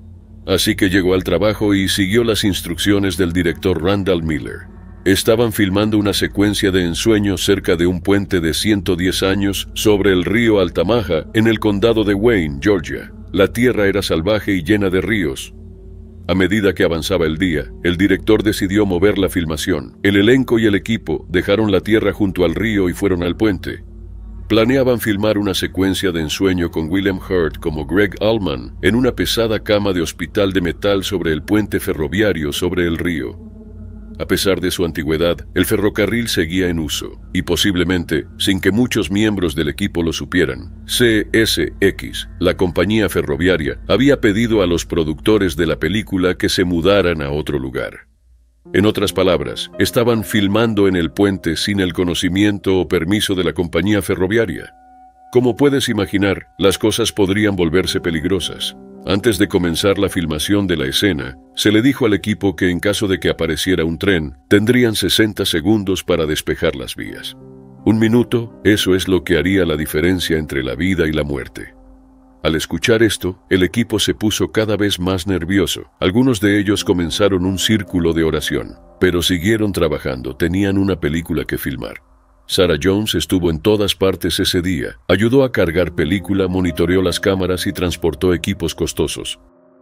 Así que llegó al trabajo y siguió las instrucciones del director Randall Miller. Estaban filmando una secuencia de ensueño cerca de un puente de 110 años sobre el río Altamaha en el condado de Wayne, Georgia. La tierra era salvaje y llena de ríos. A medida que avanzaba el día, el director decidió mover la filmación. El elenco y el equipo dejaron la tierra junto al río y fueron al puente. Planeaban filmar una secuencia de ensueño con William Hurt como Greg Allman en una pesada cama de hospital de metal sobre el puente ferroviario sobre el río. A pesar de su antigüedad, el ferrocarril seguía en uso, y posiblemente, sin que muchos miembros del equipo lo supieran, CSX, la compañía ferroviaria, había pedido a los productores de la película que se mudaran a otro lugar. En otras palabras, estaban filmando en el puente sin el conocimiento o permiso de la compañía ferroviaria. Como puedes imaginar, las cosas podrían volverse peligrosas. Antes de comenzar la filmación de la escena, se le dijo al equipo que en caso de que apareciera un tren, tendrían 60 segundos para despejar las vías. 1 minuto, eso es lo que haría la diferencia entre la vida y la muerte. Al escuchar esto, el equipo se puso cada vez más nervioso. Algunos de ellos comenzaron un círculo de oración, pero siguieron trabajando, tenían una película que filmar. Sarah Jones estuvo en todas partes ese día, ayudó a cargar película, monitoreó las cámaras y transportó equipos costosos.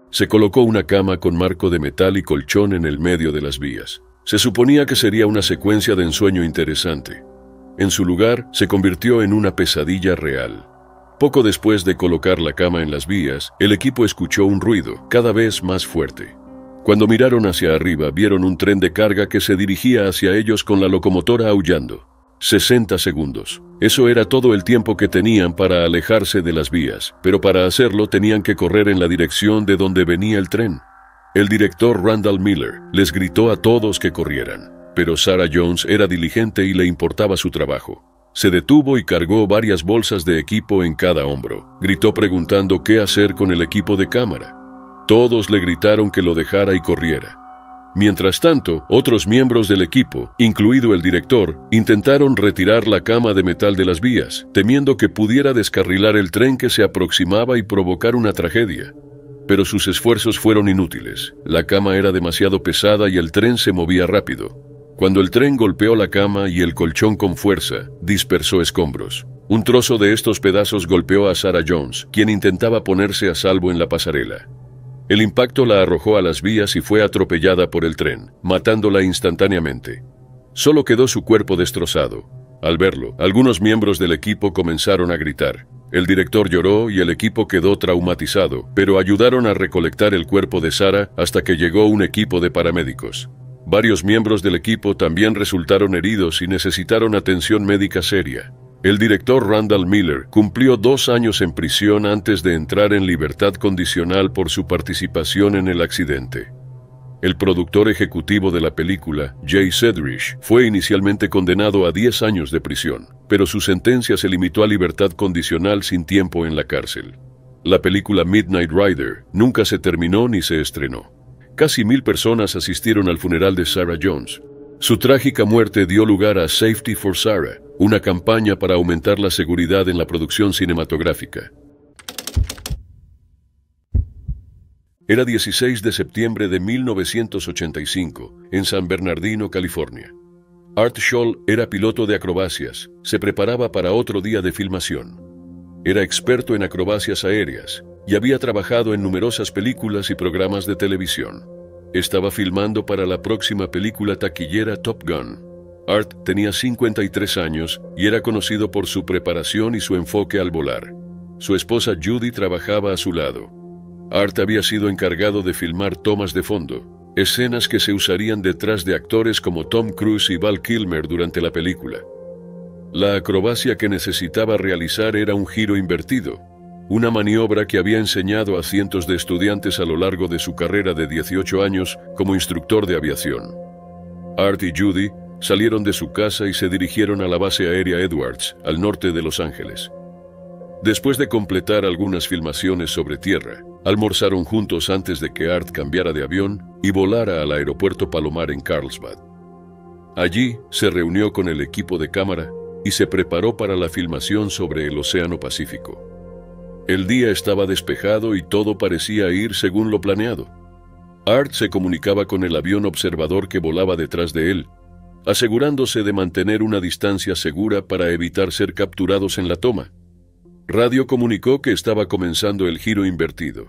Se colocó una cama con marco de metal y colchón en el medio de las vías. Se suponía que sería una secuencia de ensueño interesante. En su lugar, se convirtió en una pesadilla real. Poco después de colocar la cama en las vías, el equipo escuchó un ruido, cada vez más fuerte. Cuando miraron hacia arriba, vieron un tren de carga que se dirigía hacia ellos con la locomotora aullando. 60 segundos. Eso era todo el tiempo que tenían para alejarse de las vías, pero para hacerlo tenían que correr en la dirección de donde venía el tren. El director Randall Miller les gritó a todos que corrieran, pero Sarah Jones era diligente y le importaba su trabajo. Se detuvo y cargó varias bolsas de equipo en cada hombro. Gritó preguntando qué hacer con el equipo de cámara. Todos le gritaron que lo dejara y corriera. Mientras tanto, otros miembros del equipo, incluido el director, intentaron retirar la cama de metal de las vías, temiendo que pudiera descarrilar el tren que se aproximaba y provocar una tragedia. Pero sus esfuerzos fueron inútiles. La cama era demasiado pesada y el tren se movía rápido. Cuando el tren golpeó la cama y el colchón con fuerza, dispersó escombros. Un trozo de estos pedazos golpeó a Sarah Jones, quien intentaba ponerse a salvo en la pasarela. El impacto la arrojó a las vías y fue atropellada por el tren, matándola instantáneamente. Solo quedó su cuerpo destrozado. Al verlo, algunos miembros del equipo comenzaron a gritar. El director lloró y el equipo quedó traumatizado, pero ayudaron a recolectar el cuerpo de Sarah hasta que llegó un equipo de paramédicos. Varios miembros del equipo también resultaron heridos y necesitaron atención médica seria. El director Randall Miller cumplió 2 años en prisión antes de entrar en libertad condicional por su participación en el accidente. El productor ejecutivo de la película, Jay Sedrich, fue inicialmente condenado a 10 años de prisión, pero su sentencia se limitó a libertad condicional sin tiempo en la cárcel. La película Midnight Rider nunca se terminó ni se estrenó. Casi 1000 personas asistieron al funeral de Sarah Jones. Su trágica muerte dio lugar a Safety for Sarah, una campaña para aumentar la seguridad en la producción cinematográfica. Era 16 de septiembre de 1985, en San Bernardino, California. Art Scholl era piloto de acrobacias, se preparaba para otro día de filmación. Era experto en acrobacias aéreas y había trabajado en numerosas películas y programas de televisión. Estaba filmando para la próxima película taquillera Top Gun. Art tenía 53 años y era conocido por su preparación y su enfoque al volar. Su esposa Judy trabajaba a su lado. Art había sido encargado de filmar tomas de fondo, escenas que se usarían detrás de actores como Tom Cruise y Val Kilmer durante la película. La acrobacia que necesitaba realizar era un giro invertido, una maniobra que había enseñado a cientos de estudiantes a lo largo de su carrera de 18 años como instructor de aviación. Art y Judy salieron de su casa y se dirigieron a la base aérea Edwards, al norte de Los Ángeles. Después de completar algunas filmaciones sobre tierra, Almorzaron juntos antes de que Art cambiara de avión y volara al aeropuerto Palomar en Carlsbad. Allí se reunió con el equipo de cámara y se preparó para la filmación sobre el Océano Pacífico. El día estaba despejado y todo parecía ir según lo planeado. Art se comunicaba con el avión observador que volaba detrás de él, asegurándose de mantener una distancia segura para evitar ser capturados en la toma. Radio comunicó que estaba comenzando el giro invertido.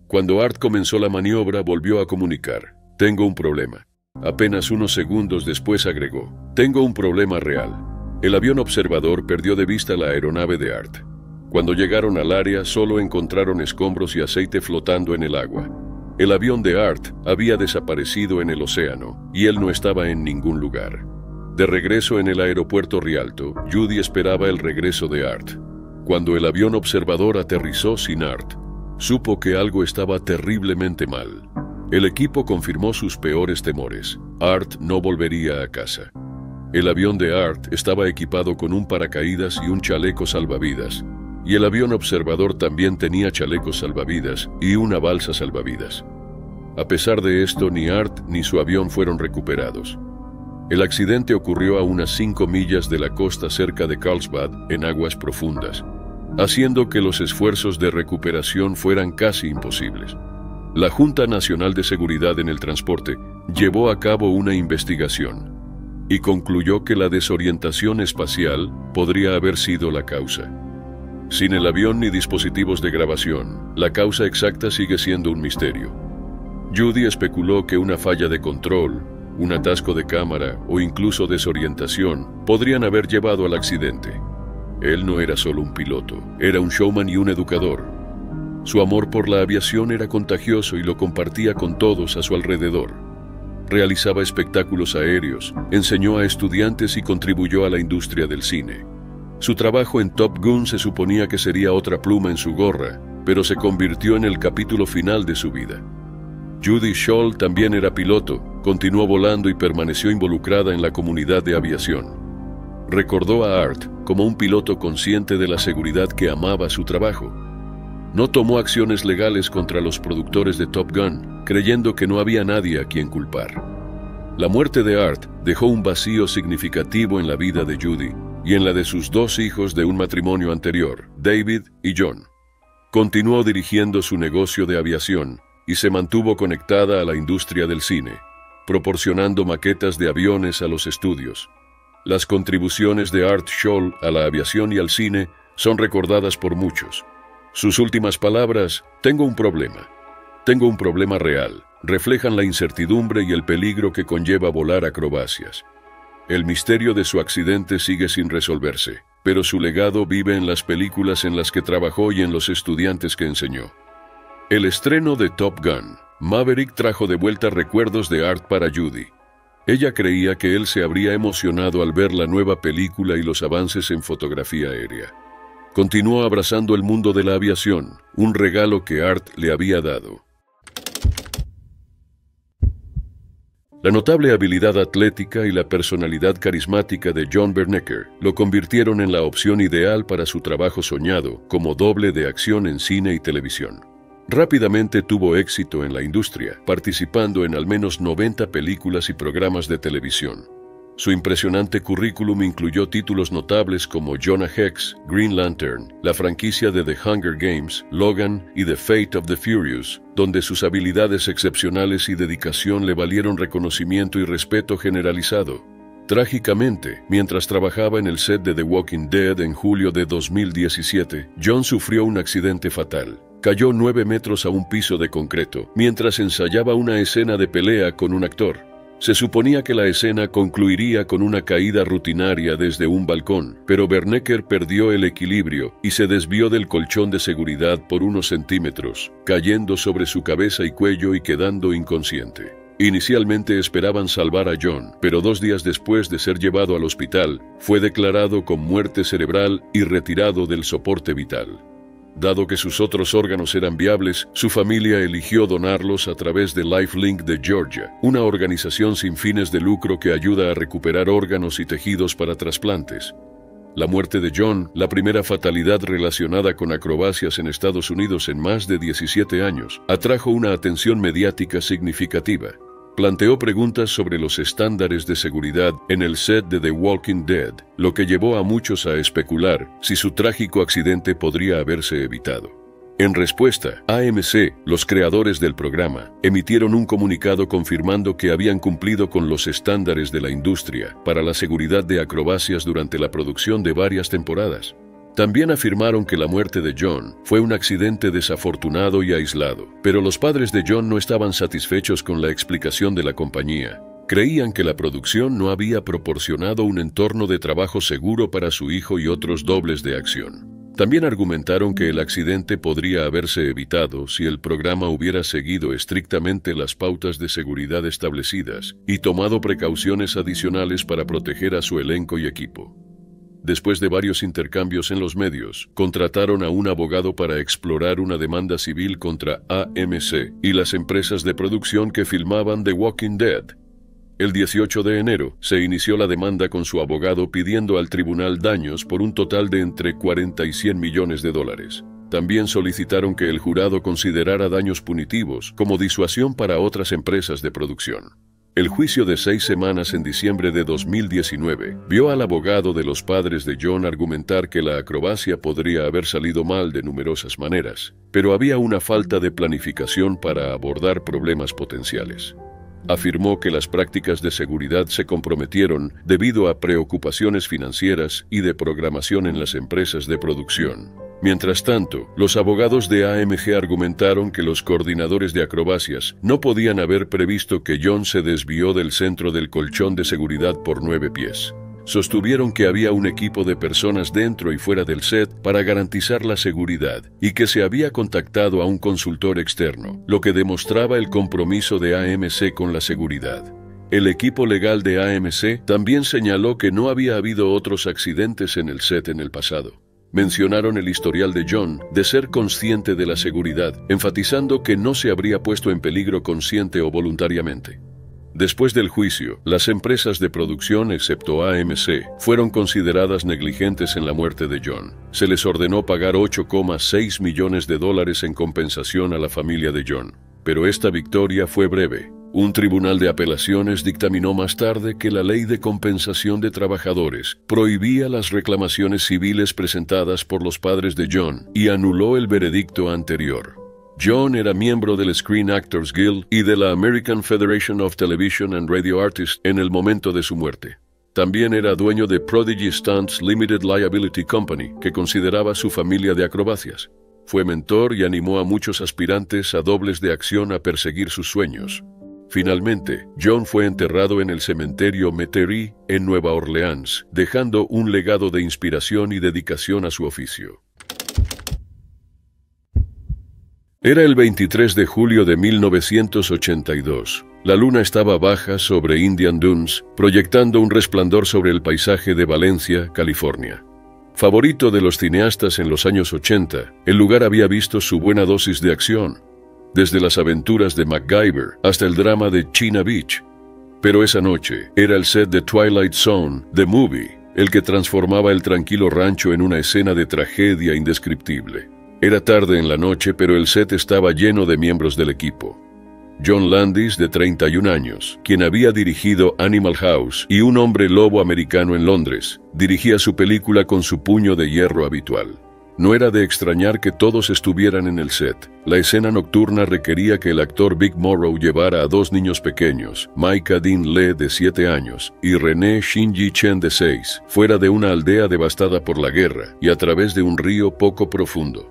Cuando Art comenzó la maniobra, volvió a comunicar: «Tengo un problema». Apenas unos segundos después agregó: «Tengo un problema real». El avión observador perdió de vista la aeronave de Art. Cuando llegaron al área, solo encontraron escombros y aceite flotando en el agua. El avión de Art había desaparecido en el océano y él no estaba en ningún lugar. De regreso en el aeropuerto Rialto, Judy esperaba el regreso de Art. Cuando el avión observador aterrizó sin Art, supo que algo estaba terriblemente mal. El equipo confirmó sus peores temores: Art no volvería a casa. El avión de Art estaba equipado con un paracaídas y un chaleco salvavidas, y el avión observador también tenía chalecos salvavidas y una balsa salvavidas. A pesar de esto, ni Art ni su avión fueron recuperados. El accidente ocurrió a unas 5 millas de la costa cerca de Carlsbad, en aguas profundas, haciendo que los esfuerzos de recuperación fueran casi imposibles. La Junta Nacional de Seguridad en el Transporte llevó a cabo una investigación y concluyó que la desorientación espacial podría haber sido la causa. Sin el avión ni dispositivos de grabación, la causa exacta sigue siendo un misterio. Judy especuló que una falla de control, un atasco de cámara o incluso desorientación podrían haber llevado al accidente. Él no era solo un piloto, era un showman y un educador. Su amor por la aviación era contagioso y lo compartía con todos a su alrededor. Realizaba espectáculos aéreos, enseñó a estudiantes y contribuyó a la industria del cine. Su trabajo en Top Gun se suponía que sería otra pluma en su gorra, pero se convirtió en el capítulo final de su vida. Judy Scholl también era piloto, continuó volando y permaneció involucrada en la comunidad de aviación. Recordó a Art como un piloto consciente de la seguridad que amaba su trabajo. No tomó acciones legales contra los productores de Top Gun, creyendo que no había nadie a quien culpar. La muerte de Art dejó un vacío significativo en la vida de Judy y en la de sus 2 hijos de un matrimonio anterior, David y John. Continuó dirigiendo su negocio de aviación y se mantuvo conectada a la industria del cine, proporcionando maquetas de aviones a los estudios. Las contribuciones de Art Scholl a la aviación y al cine son recordadas por muchos. Sus últimas palabras: «Tengo un problema real», reflejan la incertidumbre y el peligro que conlleva volar acrobacias. El misterio de su accidente sigue sin resolverse, pero su legado vive en las películas en las que trabajó y en los estudiantes que enseñó. El estreno de Top Gun, Maverick, trajo de vuelta recuerdos de Art para Judy. Ella creía que él se habría emocionado al ver la nueva película y los avances en fotografía aérea. Continuó abrazando el mundo de la aviación, un regalo que Art le había dado. La notable habilidad atlética y la personalidad carismática de John Bernecker lo convirtieron en la opción ideal para su trabajo soñado como doble de acción en cine y televisión. Rápidamente tuvo éxito en la industria, participando en al menos 90 películas y programas de televisión. Su impresionante currículum incluyó títulos notables como Jonah Hex, Green Lantern, la franquicia de The Hunger Games, Logan y The Fate of the Furious, donde sus habilidades excepcionales y dedicación le valieron reconocimiento y respeto generalizado. Trágicamente, mientras trabajaba en el set de The Walking Dead en julio de 2017, John sufrió un accidente fatal. Cayó 9 metros a un piso de concreto, mientras ensayaba una escena de pelea con un actor. Se suponía que la escena concluiría con una caída rutinaria desde un balcón, pero Bernecker perdió el equilibrio y se desvió del colchón de seguridad por unos centímetros, cayendo sobre su cabeza y cuello y quedando inconsciente. Inicialmente esperaban salvar a John, pero 2 días después de ser llevado al hospital, fue declarado con muerte cerebral y retirado del soporte vital. Dado que sus otros órganos eran viables, su familia eligió donarlos a través de LifeLink de Georgia, una organización sin fines de lucro que ayuda a recuperar órganos y tejidos para trasplantes. La muerte de John, la primera fatalidad relacionada con acrobacias en Estados Unidos en más de 17 años, atrajo una atención mediática significativa. Planteó preguntas sobre los estándares de seguridad en el set de The Walking Dead, lo que llevó a muchos a especular si su trágico accidente podría haberse evitado. En respuesta, AMC, los creadores del programa, emitieron un comunicado confirmando que habían cumplido con los estándares de la industria para la seguridad de acrobacias durante la producción de varias temporadas. También afirmaron que la muerte de John fue un accidente desafortunado y aislado, pero los padres de John no estaban satisfechos con la explicación de la compañía. Creían que la producción no había proporcionado un entorno de trabajo seguro para su hijo y otros dobles de acción. También argumentaron que el accidente podría haberse evitado si el programa hubiera seguido estrictamente las pautas de seguridad establecidas y tomado precauciones adicionales para proteger a su elenco y equipo. Después de varios intercambios en los medios, contrataron a un abogado para explorar una demanda civil contra AMC y las empresas de producción que filmaban The Walking Dead. El 18 de enero se inició la demanda con su abogado pidiendo al tribunal daños por un total de entre 40 y 100 millones de dólares. También solicitaron que el jurado considerara daños punitivos como disuasión para otras empresas de producción. El juicio de 6 semanas en diciembre de 2019 vio al abogado de los padres de John argumentar que la acrobacia podría haber salido mal de numerosas maneras, pero había una falta de planificación para abordar problemas potenciales. Afirmó que las prácticas de seguridad se comprometieron debido a preocupaciones financieras y de programación en las empresas de producción. Mientras tanto, los abogados de AMG argumentaron que los coordinadores de acrobacias no podían haber previsto que John se desvió del centro del colchón de seguridad por 9 pies. Sostuvieron que había un equipo de personas dentro y fuera del set para garantizar la seguridad y que se había contactado a un consultor externo, lo que demostraba el compromiso de AMC con la seguridad. El equipo legal de AMC también señaló que no había habido otros accidentes en el set en el pasado. Mencionaron el historial de John de ser consciente de la seguridad, enfatizando que no se habría puesto en peligro consciente o voluntariamente. Después del juicio, las empresas de producción, excepto AMC, fueron consideradas negligentes en la muerte de John. Se les ordenó pagar 8,6 millones de dólares en compensación a la familia de John. Pero esta victoria fue breve. Un tribunal de apelaciones dictaminó más tarde que la ley de compensación de trabajadores prohibía las reclamaciones civiles presentadas por los padres de John y anuló el veredicto anterior. John era miembro del Screen Actors Guild y de la American Federation of Television and Radio Artists en el momento de su muerte. También era dueño de Prodigy Stunts Limited Liability Company, que consideraba su familia de acrobacias. Fue mentor y animó a muchos aspirantes a dobles de acción a perseguir sus sueños. Finalmente, John fue enterrado en el cementerio Metairie en Nueva Orleans, dejando un legado de inspiración y dedicación a su oficio. Era el 23 de julio de 1982. La luna estaba baja sobre Indian Dunes, proyectando un resplandor sobre el paisaje de Valencia, California. Favorito de los cineastas en los años 80, el lugar había visto su buena dosis de acción, desde las aventuras de MacGyver hasta el drama de China Beach. Pero esa noche era el set de Twilight Zone, The Movie, el que transformaba el tranquilo rancho en una escena de tragedia indescriptible. Era tarde en la noche, pero el set estaba lleno de miembros del equipo. John Landis, de 31 años, quien había dirigido Animal House y Un hombre lobo americano en Londres, dirigía su película con su puño de hierro habitual. No era de extrañar que todos estuvieran en el set. La escena nocturna requería que el actor Vic Morrow llevara a 2 niños pequeños, Micah Dean Lee, de 7 años, y René Shinji Chen, de 6, fuera de una aldea devastada por la guerra y a través de un río poco profundo.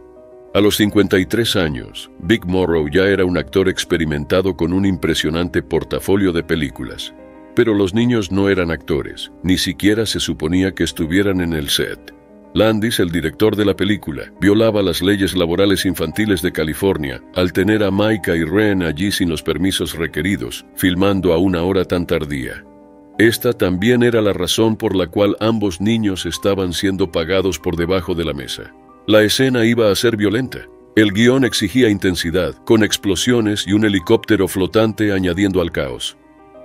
A los 53 años, Vic Morrow ya era un actor experimentado con un impresionante portafolio de películas. Pero los niños no eran actores, ni siquiera se suponía que estuvieran en el set. Landis, el director de la película, violaba las leyes laborales infantiles de California al tener a Micah y Ren allí sin los permisos requeridos, filmando a una hora tan tardía. Esta también era la razón por la cual ambos niños estaban siendo pagados por debajo de la mesa. La escena iba a ser violenta. El guión exigía intensidad, con explosiones y un helicóptero flotante añadiendo al caos.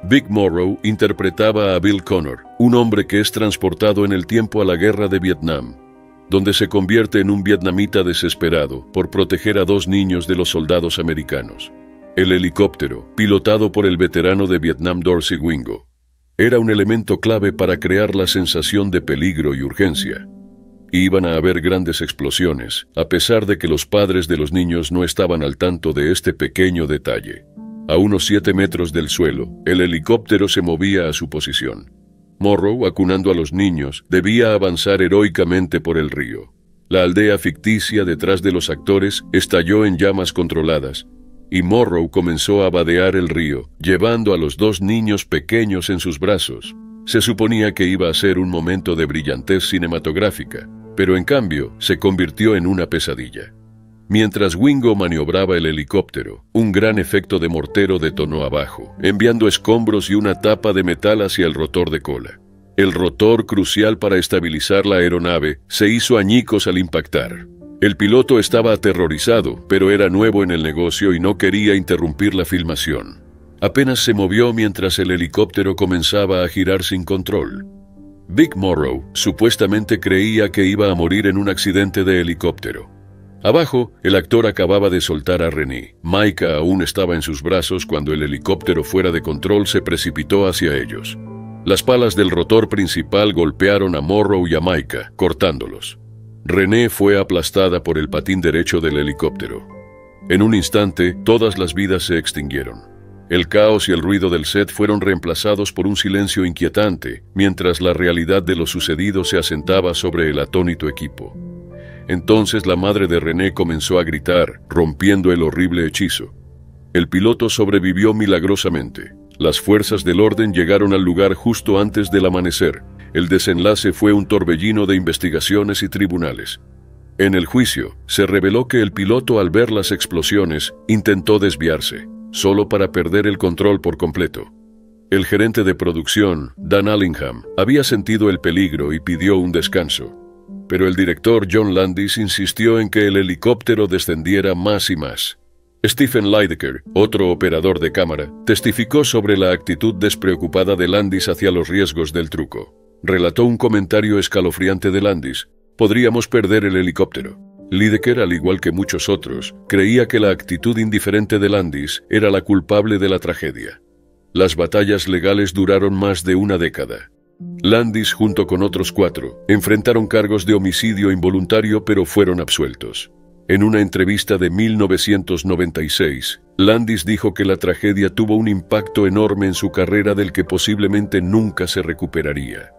Vic Morrow interpretaba a Bill Connor, un hombre que es transportado en el tiempo a la guerra de Vietnam, donde se convierte en un vietnamita desesperado por proteger a 2 niños de los soldados americanos. El helicóptero, pilotado por el veterano de Vietnam Dorsey Wingo, era un elemento clave para crear la sensación de peligro y urgencia. Iban a haber grandes explosiones, a pesar de que los padres de los niños no estaban al tanto de este pequeño detalle. A unos 7 metros del suelo, el helicóptero se movía a su posición. Morrow, acunando a los niños, debía avanzar heroicamente por el río. La aldea ficticia detrás de los actores estalló en llamas controladas, y Morrow comenzó a vadear el río, llevando a los 2 niños pequeños en sus brazos. Se suponía que iba a ser un momento de brillantez cinematográfica, pero en cambio se convirtió en una pesadilla. Mientras Wingo maniobraba el helicóptero, un gran efecto de mortero detonó abajo, enviando escombros y una tapa de metal hacia el rotor de cola. El rotor, crucial para estabilizar la aeronave, se hizo añicos al impactar. El piloto estaba aterrorizado, pero era nuevo en el negocio y no quería interrumpir la filmación. Apenas se movió mientras el helicóptero comenzaba a girar sin control. Vic Morrow supuestamente creía que iba a morir en un accidente de helicóptero. Abajo, el actor acababa de soltar a Renee. Micah aún estaba en sus brazos cuando el helicóptero fuera de control se precipitó hacia ellos. Las palas del rotor principal golpearon a Morrow y a Micah, cortándolos. Renee fue aplastada por el patín derecho del helicóptero. En un instante, todas las vidas se extinguieron. El caos y el ruido del set fueron reemplazados por un silencio inquietante, mientras la realidad de lo sucedido se asentaba sobre el atónito equipo. Entonces la madre de Renee comenzó a gritar, rompiendo el horrible hechizo. El piloto sobrevivió milagrosamente. Las fuerzas del orden llegaron al lugar justo antes del amanecer. El desenlace fue un torbellino de investigaciones y tribunales. En el juicio, se reveló que el piloto, al ver las explosiones, intentó desviarse, solo para perder el control por completo. El gerente de producción, Dan Allingham, había sentido el peligro y pidió un descanso. Pero el director John Landis insistió en que el helicóptero descendiera más y más. Stephen Lydecker, otro operador de cámara, testificó sobre la actitud despreocupada de Landis hacia los riesgos del truco. Relató un comentario escalofriante de Landis: «Podríamos perder el helicóptero». Lydecker, al igual que muchos otros, creía que la actitud indiferente de Landis era la culpable de la tragedia. Las batallas legales duraron más de una década. Landis, junto con otros 4, enfrentaron cargos de homicidio involuntario, pero fueron absueltos. En una entrevista de 1996, Landis dijo que la tragedia tuvo un impacto enorme en su carrera del que posiblemente nunca se recuperaría.